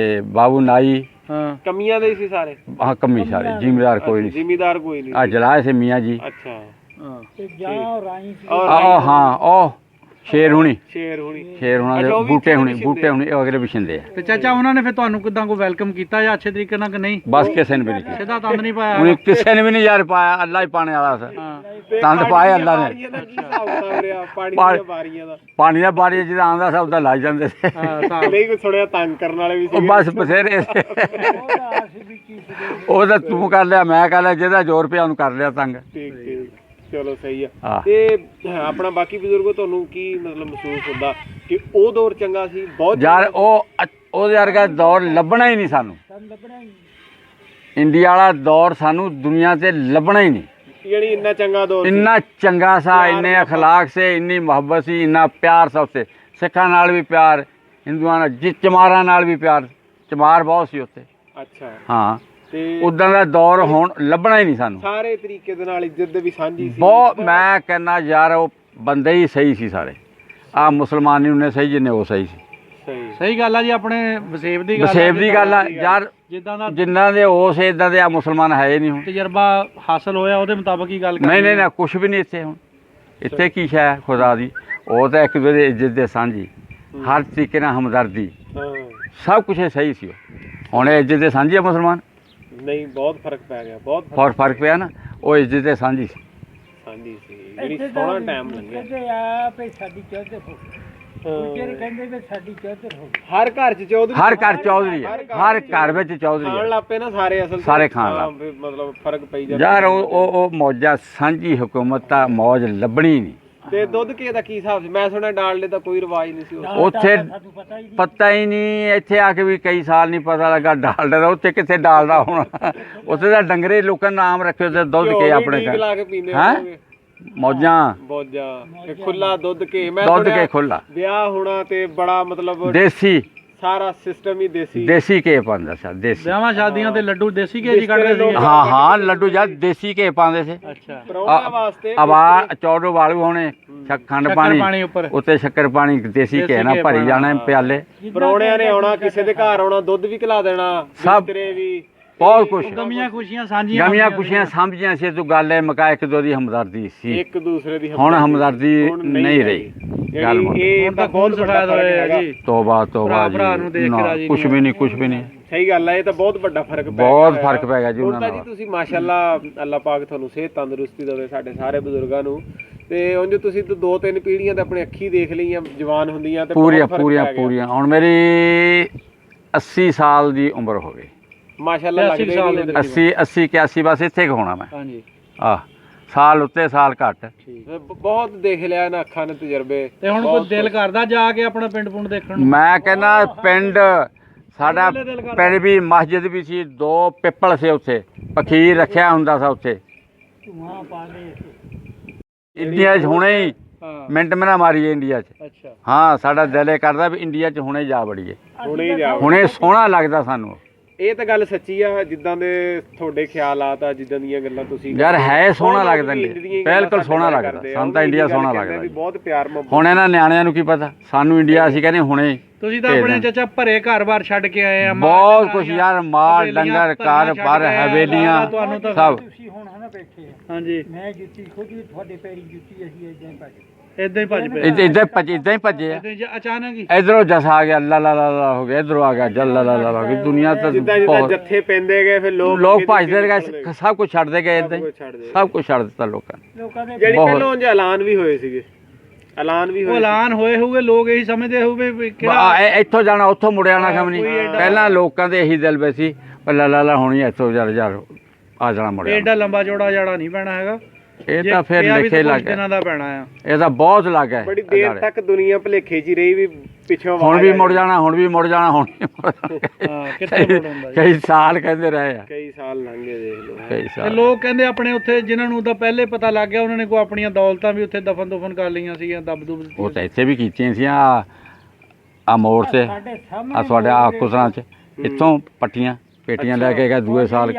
ਬਾਬੂ ਨਾਈ,
ਹਾਂ
ਕਮੀਆਂ ਦੇ ਹੀ ਸੀ ਸਾਰੇ?
ਆਹ ਕਮੀ ਸਾਰੇ ਜ਼ਿਮੀਦਾਰ ਕੋਈ ਨਹੀਂ
ਜ਼ਿਮੀਦਾਰ ਕੋਈ ਨਹੀਂ
ਆ ਜਲਾਏ ਸੇ ਮੀਆਂ ਜੀ
ਅੱਛਾ
ਹਾਂ
ਤੇ ਜਾਂ ਰਾਈ ਸੀ
ਔਰ
ਆਹ ਹਾਂ ਉਹ ਸ਼ੇਰ ਹੁਣੀ
ਸ਼ੇਰ ਹੋਣੀ
ਹੁਣਾਂ
ਅੱਛਾ,
ਦੇ
ਉਹ ਵੀ
ਬੂਟੇ ਹੁਣੀ
ਵਿਛਿੰਦੇ
ਉਹ ਅਗਲੇ ਵਿਛਿੰਦੇ ਆ
ਤੇ ਚਾਚਾ ਉਹਨਾਂ ਨੇ ਫਿਰ ਤੁਹਾਨੂੰ ਕਿਦਾਂ ਕੋਈ ਵੈਲਕਮ ਕੀਤਾ ਜਾਂ ਅੱਛੇ ਤਰੀਕੇ ਨਾਲ ਕਿ ਨਹੀਂ?
ਬਸ ਕਿਸੇ ਨੇ ਵੀ ਨਹੀਂ ਕੀਤਾ
ਸਿੱਧਾ ਤੰਦ ਨਹੀਂ ਪਾਇਆ
ਉਹਨੇ ਕਿਸੇ ਨੇ ਵੀ ਨਹੀਂ ਯਾਰ ਪਾਇਆ ਅੱਲਾ ਹੀ ਪਾਣੇ ਵਾਲਾ ਸੀ
ਹਾਂ
ਤੇ
ਤੰਦ
ਪਾਣੀ
ਪਾਏ
ਦੀਆਂ
ਅੱਲਾ ਨੇ।
ਬਾਰੀਆਂ ਦਾ ਕੀ ਹਿਸਾਬ ਕਿਤਾਬ ਰਿਹਾ? ਪਾਣੀ
ਪਾ-
ਦੀਆਂ ਬਾਰੀਆਂ ਦਾ
ਪਾਣੀ ਦਾ ਬਾਰੀ ਜਿਹਦਾ ਆਉਂਦਾ ਸਭ ਦਾ ਲੱਜ ਜਾਂਦੇ ਸੀ
ਹਾਂ ਸਾਹਬ
ਨਹੀਂ ਕੋਈ ਸੁਣਿਆ ਤੰਗ ਕਰਨ ਵਾਲੇ ਵੀ
ਉਹ
ਸੀ?
ਬਸ ਬਥੇਰੇ
ਉਹਦਾ ਅਸੀਂ ਵੀ ਚੀਜ਼ ਦੇ
ਉਹ ਤਾਂ ਤੂੰ ਕਰ ਲਿਆ ਮੈਂ ਕਰ ਲਿਆ ਜਿਹਦਾ ਜ਼ੋਰ ਪਿਆ ਉਹਨੂੰ ਕਰ ਲਿਆ ਤੰਗ
ਠੀਕ ਠੀਕ ਚਲੋ ਸਹੀ ਆ।
ਹਾਂ।
ਤੇ ਆਪਣਾ ਬਾਕੀ ਬਜ਼ੁਰਗੋ ਤੁਹਾਨੂੰ ਕੀ ਮਤਲਬ ਮਹਿਸੂਸ ਹੁੰਦਾ ਕਿ ਉਹ ਦੌਰ ਚੰਗਾ ਸੀ? ਬਹੁਤ
ਯਾਰ ਉਹਦੇ ਵਰਗਾ ਦੌਰ ਲੱਭਣਾ ਹੀ ਨਹੀਂ ਸਾਨੂੰ
ਸਾਨੂੰ ਲੱਭਣਾ ਹੀ ਨਹੀਂ।
ਇੰਡੀਆ ਵਾਲਾ ਦੌਰ ਸਾਨੂੰ ਦੁਨੀਆ ਤੇ ਲੱਭਣਾ ਹੀ ਨਹੀਂ
ਯਾਨੀ ਇੰਨਾ ਚੰਗਾ ਦੌਰ ਸੀ।
ਇੰਨਾ ਚੰਗਾ ਸਾ ਇੰਨੇ ਅਖਲਾਕ ਸੇ ਇੰਨੀ ਮੁਹੱਬਤ ਸੀ ਇੰਨਾ ਪਿਆਰ ਸਭ ਸੇ ਸਿੱਖਾਂ ਨਾਲ ਵੀ ਪਿਆਰ ਹਿੰਦੂਆਂ ਨਾਲ ਚਮਾਰਾਂ ਨਾਲ ਵੀ ਪਿਆਰ ਚਮਾਰ ਬਹੁਤ ਸੀ ਉੱਥੇ
ਅੱਛਾ
ਹਾਂ
ਤੇ
ਉਦਾਂ ਦਾ ਦੌਰ ਹੁਣ ਲੱਭਣਾ ਹੀ ਨਹੀਂ ਸਾਨੂੰ
ਸਾਰੇ ਤਰੀਕੇ ਦੇ ਨਾਲ ਇੱਜ਼ਤ ਦੇ ਵੀ ਸਾਂਝੀ ਸੀ।
ਬਹੁਤ ਮੈਂ ਕਹਿੰਦਾ ਯਾਰ ਉਹ ਬੰਦੇ ਹੀ ਸਹੀ ਸੀ ਸਾਰੇ ਆ ਮੁਸਲਮਾਨ ਨਹੀਂ ਉਹਨੇ ਸਹੀ ਜਿੰਨੇ ਉਹ ਸਹੀ ਸੀ
ਸਹੀ
ਸਹੀ ਗੱਲ ਆ ਜੀ ਆਪਣੇ ਵਸੇਬ ਦੀ ਗੱਲ ਆ,
ਵਸੇਬ ਦੀ ਗੱਲ ਆ ਯਾਰ
ਜਿੱਦਾਂ ਦਾ
ਜਿੰਨਾਂ ਦੇ ਉਸ ਇਦਾਂ ਦੇ ਆ ਮੁਸਲਮਾਨ ਹੈ ਹੀ ਨਹੀਂ ਹੁਣ
ਤਜਰਬਾ ਹਾਸਲ ਹੋਇਆ ਉਹਦੇ ਮੁਤਾਬਕ ਹੀ ਗੱਲ
ਨਹੀਂ ਨਹੀਂ ਕੁਛ ਵੀ ਨਹੀਂ ਇੱਥੇ ਹੁਣ ਇੱਥੇ ਕੀ ਸ਼ੈ ਹੈ ਖੁਦਾ ਦੀ ਉਹ ਤਾਂ ਇੱਕ ਦੂਜੇ ਦੀ ਇੱਜ਼ਤ ਦੇ ਸਾਂਝੀ ਹਰ ਤਰੀਕੇ ਨਾਲ ਹਮਦਰਦੀ
ਹਾਂ
ਸਭ ਕੁਛ ਸਹੀ ਸੀ ਉਹ। ਹੁਣ ਇਹ ਇੱਜ਼ਤ ਦੇ ਸਾਂਝੀ ਆ ਮੁਸਲਮਾਨ
ਨਹੀਂ ਬਹੁਤ ਫਰਕ ਪੈ ਗਿਆ ਬਹੁਤ
ਹੋਰ ਫਰਕ ਪਿਆ ਨਾ ਉਹ ਇੱਜ਼ਤ ਦੇ ਸਾਂਝੀ ਸੀ
ਸਾਂਝੀ ਸੀ ਜਿਹੜੀ
ਇੱਥੇ
ਸੋਹਣਾ
ਤਾਂ
ਟਾਈਮ ਲੰਘਿਆ।
ਕਹਿੰਦੇ ਆ ਵੀ ਸਾਡੀ ਚੌਧਰ ਹੋ ਦੂਜੇ ਕਹਿੰਦੇ ਵੀ ਸਾਡੀ ਚੌਧਰ ਹੋ
ਹਰ ਘਰ ਚ ਚੌਧਰੀ
ਹਰ ਘਰ ਚੌਧਰੀ ਹੈ ਹਰ ਘਰ ਵਿੱਚ ਚੌਧਰੀ
ਖਾਣ
ਹੈ
ਲੱਪੇ ਨਾ ਸਾਰੇ ਅਸਲ ਚ।
ਸਾਰੇ ਖਾਣ
ਹਾਂ,
ਲੱਗ
ਵੀ ਮਤਲਬ ਫਰਕ ਪਈ ਜਾਂਦਾ
ਯਾਰ ਉਹ ਮੌਜਾਂ ਸਾਂਝੀ ਹੁਕੂਮਤ ਤਾਂ ਮੌਜ ਲੱਭਣੀ ਨਹੀਂ
ਤੇ ਦੁੱਧ ਘੇ ਦਾ ਕੀ ਹਿਸਾਬ ਸੀ? ਮੈਂ ਸੁਣਿਆ ਡਾਲਡੇ ਦਾ ਕੋਈ ਰਿਵਾਜ ਨਹੀਂ ਸੀ ਉੱਥੇ।
ਉੱਥੇ
ਸਾਨੂੰ ਪਤਾ ਹੀ ਨਹੀਂ।
ਪਤਾ ਹੀ ਨਹੀਂ ਇੱਥੇ ਆ ਕੇ ਵੀ ਕਈ ਸਾਲ ਨਹੀਂ ਪਤਾ ਲੱਗਾ ਡਾਲਡਾ ਦਾ ਉੱਥੇ ਕਿੱਥੇ ਡਾਲਡਾ ਹੋਣਾ ਉੱਥੇ ਤਾਂ ਡੰਗਰੇ ਲੋਕਾਂ ਨੇ ਨਾਮ ਰੱਖੇ ਤੇ ਦੁੱਧ
ਘਿਓ
ਕੇ
ਵੀ
ਆਪਣੇ
ਠੀਕ
ਘਰ
ਲਾ ਕੇ ਪੀਂਦੇ
ਹੈਂ?
ਹੋਣਗੇ।
ਮੌਜਾਂ
ਬੋਝਾ ਤੇ ਖੁੱਲਾ ਦੁੱਧ ਘੇ ਮੈਂ
ਦੁੱਧ
ਸੁਣਿਆ
ਕੇ ਖੁੱਲਾ
ਵਿਆਹ ਹੋਣਾ ਤੇ ਬੜਾ ਮਤਲਬ
ਦੇਸੀ
ਸਾਰਾ ਸਿਸਟਮ ਹੀ ਦੇਸੀ
ਦੇਸੀ ਘੇ ਪਾਉਂਦਾ ਸੀ ਦੇਸੀ
ਵਿਆਹਾਂ ਸ਼ਾਦੀਆਂ ਤੇ ਲੱਡੂ ਦੇਸੀ ਘੇ ਜੀ ਕੱਢਦੇ ਸੀ
ਹਾਂ ਹਾਂ ਲੱਡੂ ਜਦ ਦੇਸੀ ਘੇ ਪਾਉਂਦੇ ਸੀ
ਅੱਛਾ
ਪਰੌਣਿਆਂ ਵਾਸਤੇ
ਆਵਾ ਚੌੜੋ ਵਾਲੂ ਹੋਣੇ ਖੰਡ
ਸ਼ੱਕਰ
ਪਾਣੀ
ਪਾਣੀ ਉੱਪਰ
ਉੱਤੇ ਸ਼ੱਕਰ ਪਾਣੀ ਦੇਸੀ ਘੇ ਨਾਲ ਭਰੀ ਜਾਣਾ ਪਿਆਲੇ
ਪਰੌਣਿਆਂ ਨੇ ਆਉਣਾ ਕਿਸੇ ਦੇ ਘਰ ਆਉਣਾ ਦੁੱਧ ਵੀ ਖਿਲਾ ਦੇਣਾ
ਸਭ।
ਬਿਸਤਰੇ ਵੀ
ਬਹੁਤ ਕੁਛ
ਗਮੀਆਂ ਖੁਸ਼ੀਆਂ ਸਾਂਝੀਆਂ
ਗਮੀਆਂ
ਹੁੰਦੀਆਂ
ਖੁਸ਼ੀਆਂ ਸਮਝੀਆਂ ਸੀ ਤੂੰ ਗੱਲ ਹੈ ਮਕਾ ਇੱਕ ਦੋ ਦੀ ਹਮਦਰਦੀ ਸੀ
ਇੱਕ ਦੂਸਰੇ ਦੀ
ਹੁਣ ਹਮਦਰਦੀ
ਹੁਣ
ਨਹੀਂ ਰਹੀ ਗੱਲ
ਜਿਹੜੀ
ਮੁੱਕ
ਇਹ
ਹੁਣ
ਤਾਂ
ਤਾਂ
ਬਹੁਤ
ਖੂਨ
ਵੱਡਾ
ਸਫੈਦ
ਫਰਕ
ਹੋਇਆ
ਹੈਗਾ।
ਜੀ
ਤੋਬਾ
ਭਰਾ ਭਰਾ ਨੂੰ ਦੇਖ ਕੇ ਰਾਜੀ
ਕੁਛ
ਨਹੀਂ
ਵੀ ਨਹੀਂ ਕੁਛ ਵੀ ਨਹੀਂ
ਸਹੀ ਗੱਲ ਹੈ ਇਹ ਤਾਂ ਬਹੁਤ ਵੱਡਾ ਫਰਕ ਪੈ
ਬਹੁਤ
ਗਿਆ
ਫਰਕ ਪੈ ਗਿਆ ਜੀ
ਹੁਣ
ਉਹਨਾਂ
ਤਾਂ ਜੀ
ਨਾਲ
ਤੁਸੀਂ ਮਾਸ਼ਾਅੱਲਾ ਅੱਲਾਹ ਪਾਕ ਤੁਹਾਨੂੰ ਸਿਹਤ ਤੰਦਰੁਸਤੀ ਦੇਵੇ ਸਾਡੇ ਸਾਰੇ ਬਜ਼ੁਰਗਾਂ ਨੂੰ ਤੇ ਉਂਝ ਤੁਸੀਂ ਤਾਂ ਦੋ ਤਿੰਨ ਪੀੜ੍ਹੀਆਂ ਤਾਂ ਆਪਣੇ ਅੱਖੀ ਦੇਖ ਲਈਆਂ ਜਵਾਨ ਹੁੰਦੀਆਂ ਤੇ
ਪੂਰੀਆਂ
ਬਹੁਤ ਫਰਕ
ਪੂਰੀਆਂ
ਪੈ ਗਿਆ।
ਪੂਰੀਆਂ ਹੁਣ ਮੇਰੀ 80 ਸਾਲ ਦੀ ਉਮਰ ਹੋ ਗਈ
ਮਾਸ਼ਾਅੱਲਾ
80
ਲੱਗਦੇ
ਸਾਲ
ਨਹੀਂ
ਦੇ
80 80 81 ਬਸ ਇੱਥੇ ਕੁ ਹੋਣਾ ਮੈਂ
ਹਾਂਜੀ
ਆਹ ਸਾਲ ਉੱਤੇ ਸਾਲ ਘੱਟ
ਬਹੁਤ ਦੇਖ ਲਿਆ ਨਾ ਅੱਖਾਂ ਨੇ ਤਜਰਬੇ
ਤੇ ਹੁਣ ਕੋਈ ਦਿਲ ਕਰਦਾ ਜਾ ਕੇ ਆਪਣਾ ਪਿੰਡ ਪੁੰਡ ਦੇਖਣ ਨੂੰ
ਮੈਂ ਕਹਿੰਦਾ ਪਿੰਡ ਸਾਡਾ ਪਿੰਡ ਵੀ ਮਸਜਿਦ ਵੀ ਸੀ ਦੋ ਪਿੱਪਲ ਸੀ ਉੱਥੇ ਪਖੀਰ ਰੱਖਿਆ ਹੁੰਦਾ ਸੀ ਉੱਥੇ
ਧੂਆਂ ਪਾ ਲਏ
ਇੰਡੀਆ 'ਚ ਹੁਣੇ ਹੀ
ਹਾਂ
ਮਿੰਟ ਮਨਾ ਮਾਰੀਏ ਇੰਡੀਆ 'ਚ
ਅੱਛਾ
ਹਾਂ ਸਾਡਾ ਦਿਲ ਇਹ ਕਰਦਾ ਵੀ ਇੰਡੀਆ 'ਚ ਹੁਣੇ ਜਾ ਵੜੀਏ
ਹੁਣੇ ਹੀ ਜਾਓ
ਹੁਣੇ ਸੋਹਣਾ ਲੱਗਦਾ ਸਾਨੂੰ
ਇਹ ਤਾਂ ਗੱਲ ਸੱਚੀ ਆ ਜਿੱਦਾਂ ਦੇ ਤੁਹਾਡੇ ਖਿਆਲਾਤ ਆ ਜਿੱਦਾਂ ਦੀਆਂ ਗੱਲਾਂ ਤੁਸੀਂ
ਯਾਰ ਹੈ ਸੋਹਣਾ
ਉਹ ਲੋਕ
ਲੱਗਦਾ
ਵੀ
ਇੰਡੀਆ
ਇੰਡੀਆ ਦੀਆਂ
ਬਿਲਕੁਲ
ਗੱਲਾਂ
ਸੋਹਣਾ
ਸਾਡੇ
ਲੱਗਦਾ
ਕਰਦੇ ਆ,
ਸਾਨੂੰ
ਉਹ
ਤਾਂ
ਵੀ
ਇੰਡੀਆ
ਗੱਲ
ਸੋਹਣਾ
ਕਹਿੰਦੇ
ਲੱਗਦਾ
ਵੀ
ਜੀ।
ਬਹੁਤ ਪਿਆਰ ਮੁਹੱਬਤ
ਹੁਣ ਇਹਨਾਂ ਨਿਆਣਿਆਂ ਨੂੰ ਕੀ ਪਤਾ ਸਾਨੂੰ ਇੰਡੀਆ ਅਸੀਂ ਕਹਿੰਦੇ ਹੁਣੇ
ਤੁਸੀਂ ਤਾਂ ਆਪਣੇ ਚਾਚਾ ਭਰੇ ਘਰ-ਬਾਰ ਛੱਡ ਕੇ ਆਏ ਆ
ਬਹੁਤ ਕੁਛ ਯਾਰ ਮਾਲ
ਹਵੇਲੀਆਂ
ਡੰਗਰ
ਭਰੀਆਂ
ਘਰ
ਛੱਡ
ਬਾਰ
ਕੇ ਆਏ ਆ,
ਹਵੇਲੀਆਂ
ਤੁਹਾਨੂੰ ਤਾਂ
ਸਭ
ਤੁਸੀਂ ਹੁਣ ਹਨਾ ਬੈਠੇ ਆ
ਹਾਂਜੀ
ਮੈਂ ਜੁੱਤੀ ਖੁਦ ਹੀ ਤੁਹਾਡੇ ਪੈਰੀ ਜੁੱਤੀ ਅਸੀਂ ਇਦਾਂ ਭੱਜ
ਇਦਾਂ ਹੀ ਭੱਜ ਪਏ
ਇਦਾਂ ਹੀ ਭੱਜੇ ਆ
ਏਦਾਂ ਹੀ ਅਚਾਨਕ ਹੀ
ਇਧਰੋਂ ਜਸ ਆ ਗਿਆ ਲਾ ਲਾ ਲਾ ਲਾ ਹੋ ਗਿਆ ਇਧਰੋਂ ਆ ਗਿਆ ਜਲ ਲਾ ਲਾ ਲਾ ਹੋ ਗਈ ਦੁਨੀਆ ਤਾਂ
ਜਿੱਦਾਂ ਜਿੱਦਾਂ
ਬਹੁਤ-
ਜੱਥੇ ਪੈਂਦੇ ਗਏ ਫਿਰ ਲੋਕ
ਲੋਕ ਭੱਜਦੇ ਗਏ ਸਭ ਕੁਝ ਛੱਡਦੇ ਗਏ ਇਦਾਂ
ਸਭ
ਹੀ
ਕੁਛ ਛੱਡ ਦੇ।
ਸਭ ਕੁਝ ਛੱਡ ਦਿੱਤਾ ਲੋਕਾਂ ਨੇ
ਲੋਕਾਂ ਦੇ
ਜਿਹੜੀ
ਬਹੁਤ।
ਪਹਿਲਾਂ ਉਂਝ ਐਲਾਨ ਵੀ ਹੋਏ ਸੀਗੇ ਐਲਾਨ ਵੀ
ਉਹ
ਹੋਏ
ਐਲਾਨ ਹੋਏ ਹੋਏ ਲੋਕ ਇਹੀ ਸਮਝਦੇ ਹੋਵੇ ਵੀ ਕਿਹੜਾ
ਇੱਥੋਂ ਜਾਣਾ ਉੱਥੋਂ ਮੁੜ ਆਣਾ ਕੰਮ ਨਹੀਂ
ਕੋਈ ਏਡਾ-
ਪਹਿਲਾਂ ਲੋਕਾਂ ਦੇ ਇਹੀ ਦਿਲ ਵਿੱਚ ਸੀ ਪਰ ਲਾ ਲਾ ਲਾ ਹੋਣੀ ਇੱਥੋਂ ਜਰ ਜਰ ਆ ਜਾਣਾ ਮੁੜ
ਏਡਾ ਲੰਬਾ ਚੌੜਾ ਜਾੜਾ ਨਹੀਂ ਪੈਣਾ ਹੈਗਾ
ਇਹ
ਜੇ
ਤਾਂ ਫਿਰ
ਪਿਆ ਵੀ
ਲਿਖੇ
ਕੁਛ
ਲੱਗ
ਦਿਨਾਂ ਦਾ ਪੈਣਾ ਆ
ਇਹ ਤਾਂ ਬਹੁਤ ਲੱਗ ਹੈ
ਬੜੀ ਦੇਰ ਤੱਕ ਦੁਨੀਆ ਭਲੇਖੇ 'ਚ ਹੀ ਰਹੀ ਵੀ ਪਿੱਛੋਂ
ਹੁਣ
ਆਵਾਜ਼
ਵੀ
ਆਈ।
ਮੁੜ ਜਾਣਾ ਹੁਣ ਵੀ ਮੁੜ ਜਾਣਾ ਹੁਣ ਵੀ ਮੁੜ ਜਾਣਾ।
ਹਾਂ ਕਿੱਥੇ ਮੁੜ ਹੁੰਦਾ ਜੀ
ਕਈ ਸਾਲ ਕਹਿੰਦੇ ਰਹੇ ਆ
ਕਈ ਸਾਲ ਲੰਘੇ ਦੇਖ ਲਓ
ਕਈ
ਤੇ
ਸਾਲ
ਲੋਕ ਕਹਿੰਦੇ ਆਪਣੇ ਉੱਥੇ ਜਿਨ੍ਹਾਂ ਨੂੰ ਤਾਂ ਪਹਿਲੇ ਪਤਾ ਲੱਗ ਗਿਆ ਉਹਨਾਂ ਨੇ ਕੋਈ ਆਪਣੀਆਂ ਦੌਲਤਾਂ ਵੀ ਉੱਥੇ ਦਫਨ ਕਰ ਲਈਆਂ ਸੀਗੀਆਂ ਦਬ ਦੁਬ
ਉਹ ਤਾਂ ਇੱਥੇ ਵੀ ਕੀਤੀਆਂ ਸੀ ਆ ਮੋੜ ਤੇ
ਸਾਡੇ
ਆ
ਸਾਹਮਣੇ
ਤੁਹਾਡੇ ਆ ਕੁਸਰਾਂ ਚ ਇੱਥੋਂ ਪੱਟੀਆਂ ਪੇਟੀਆਂ ਲੈ ਕੇ ਗਏ ਦੂਏ ਸਾਲ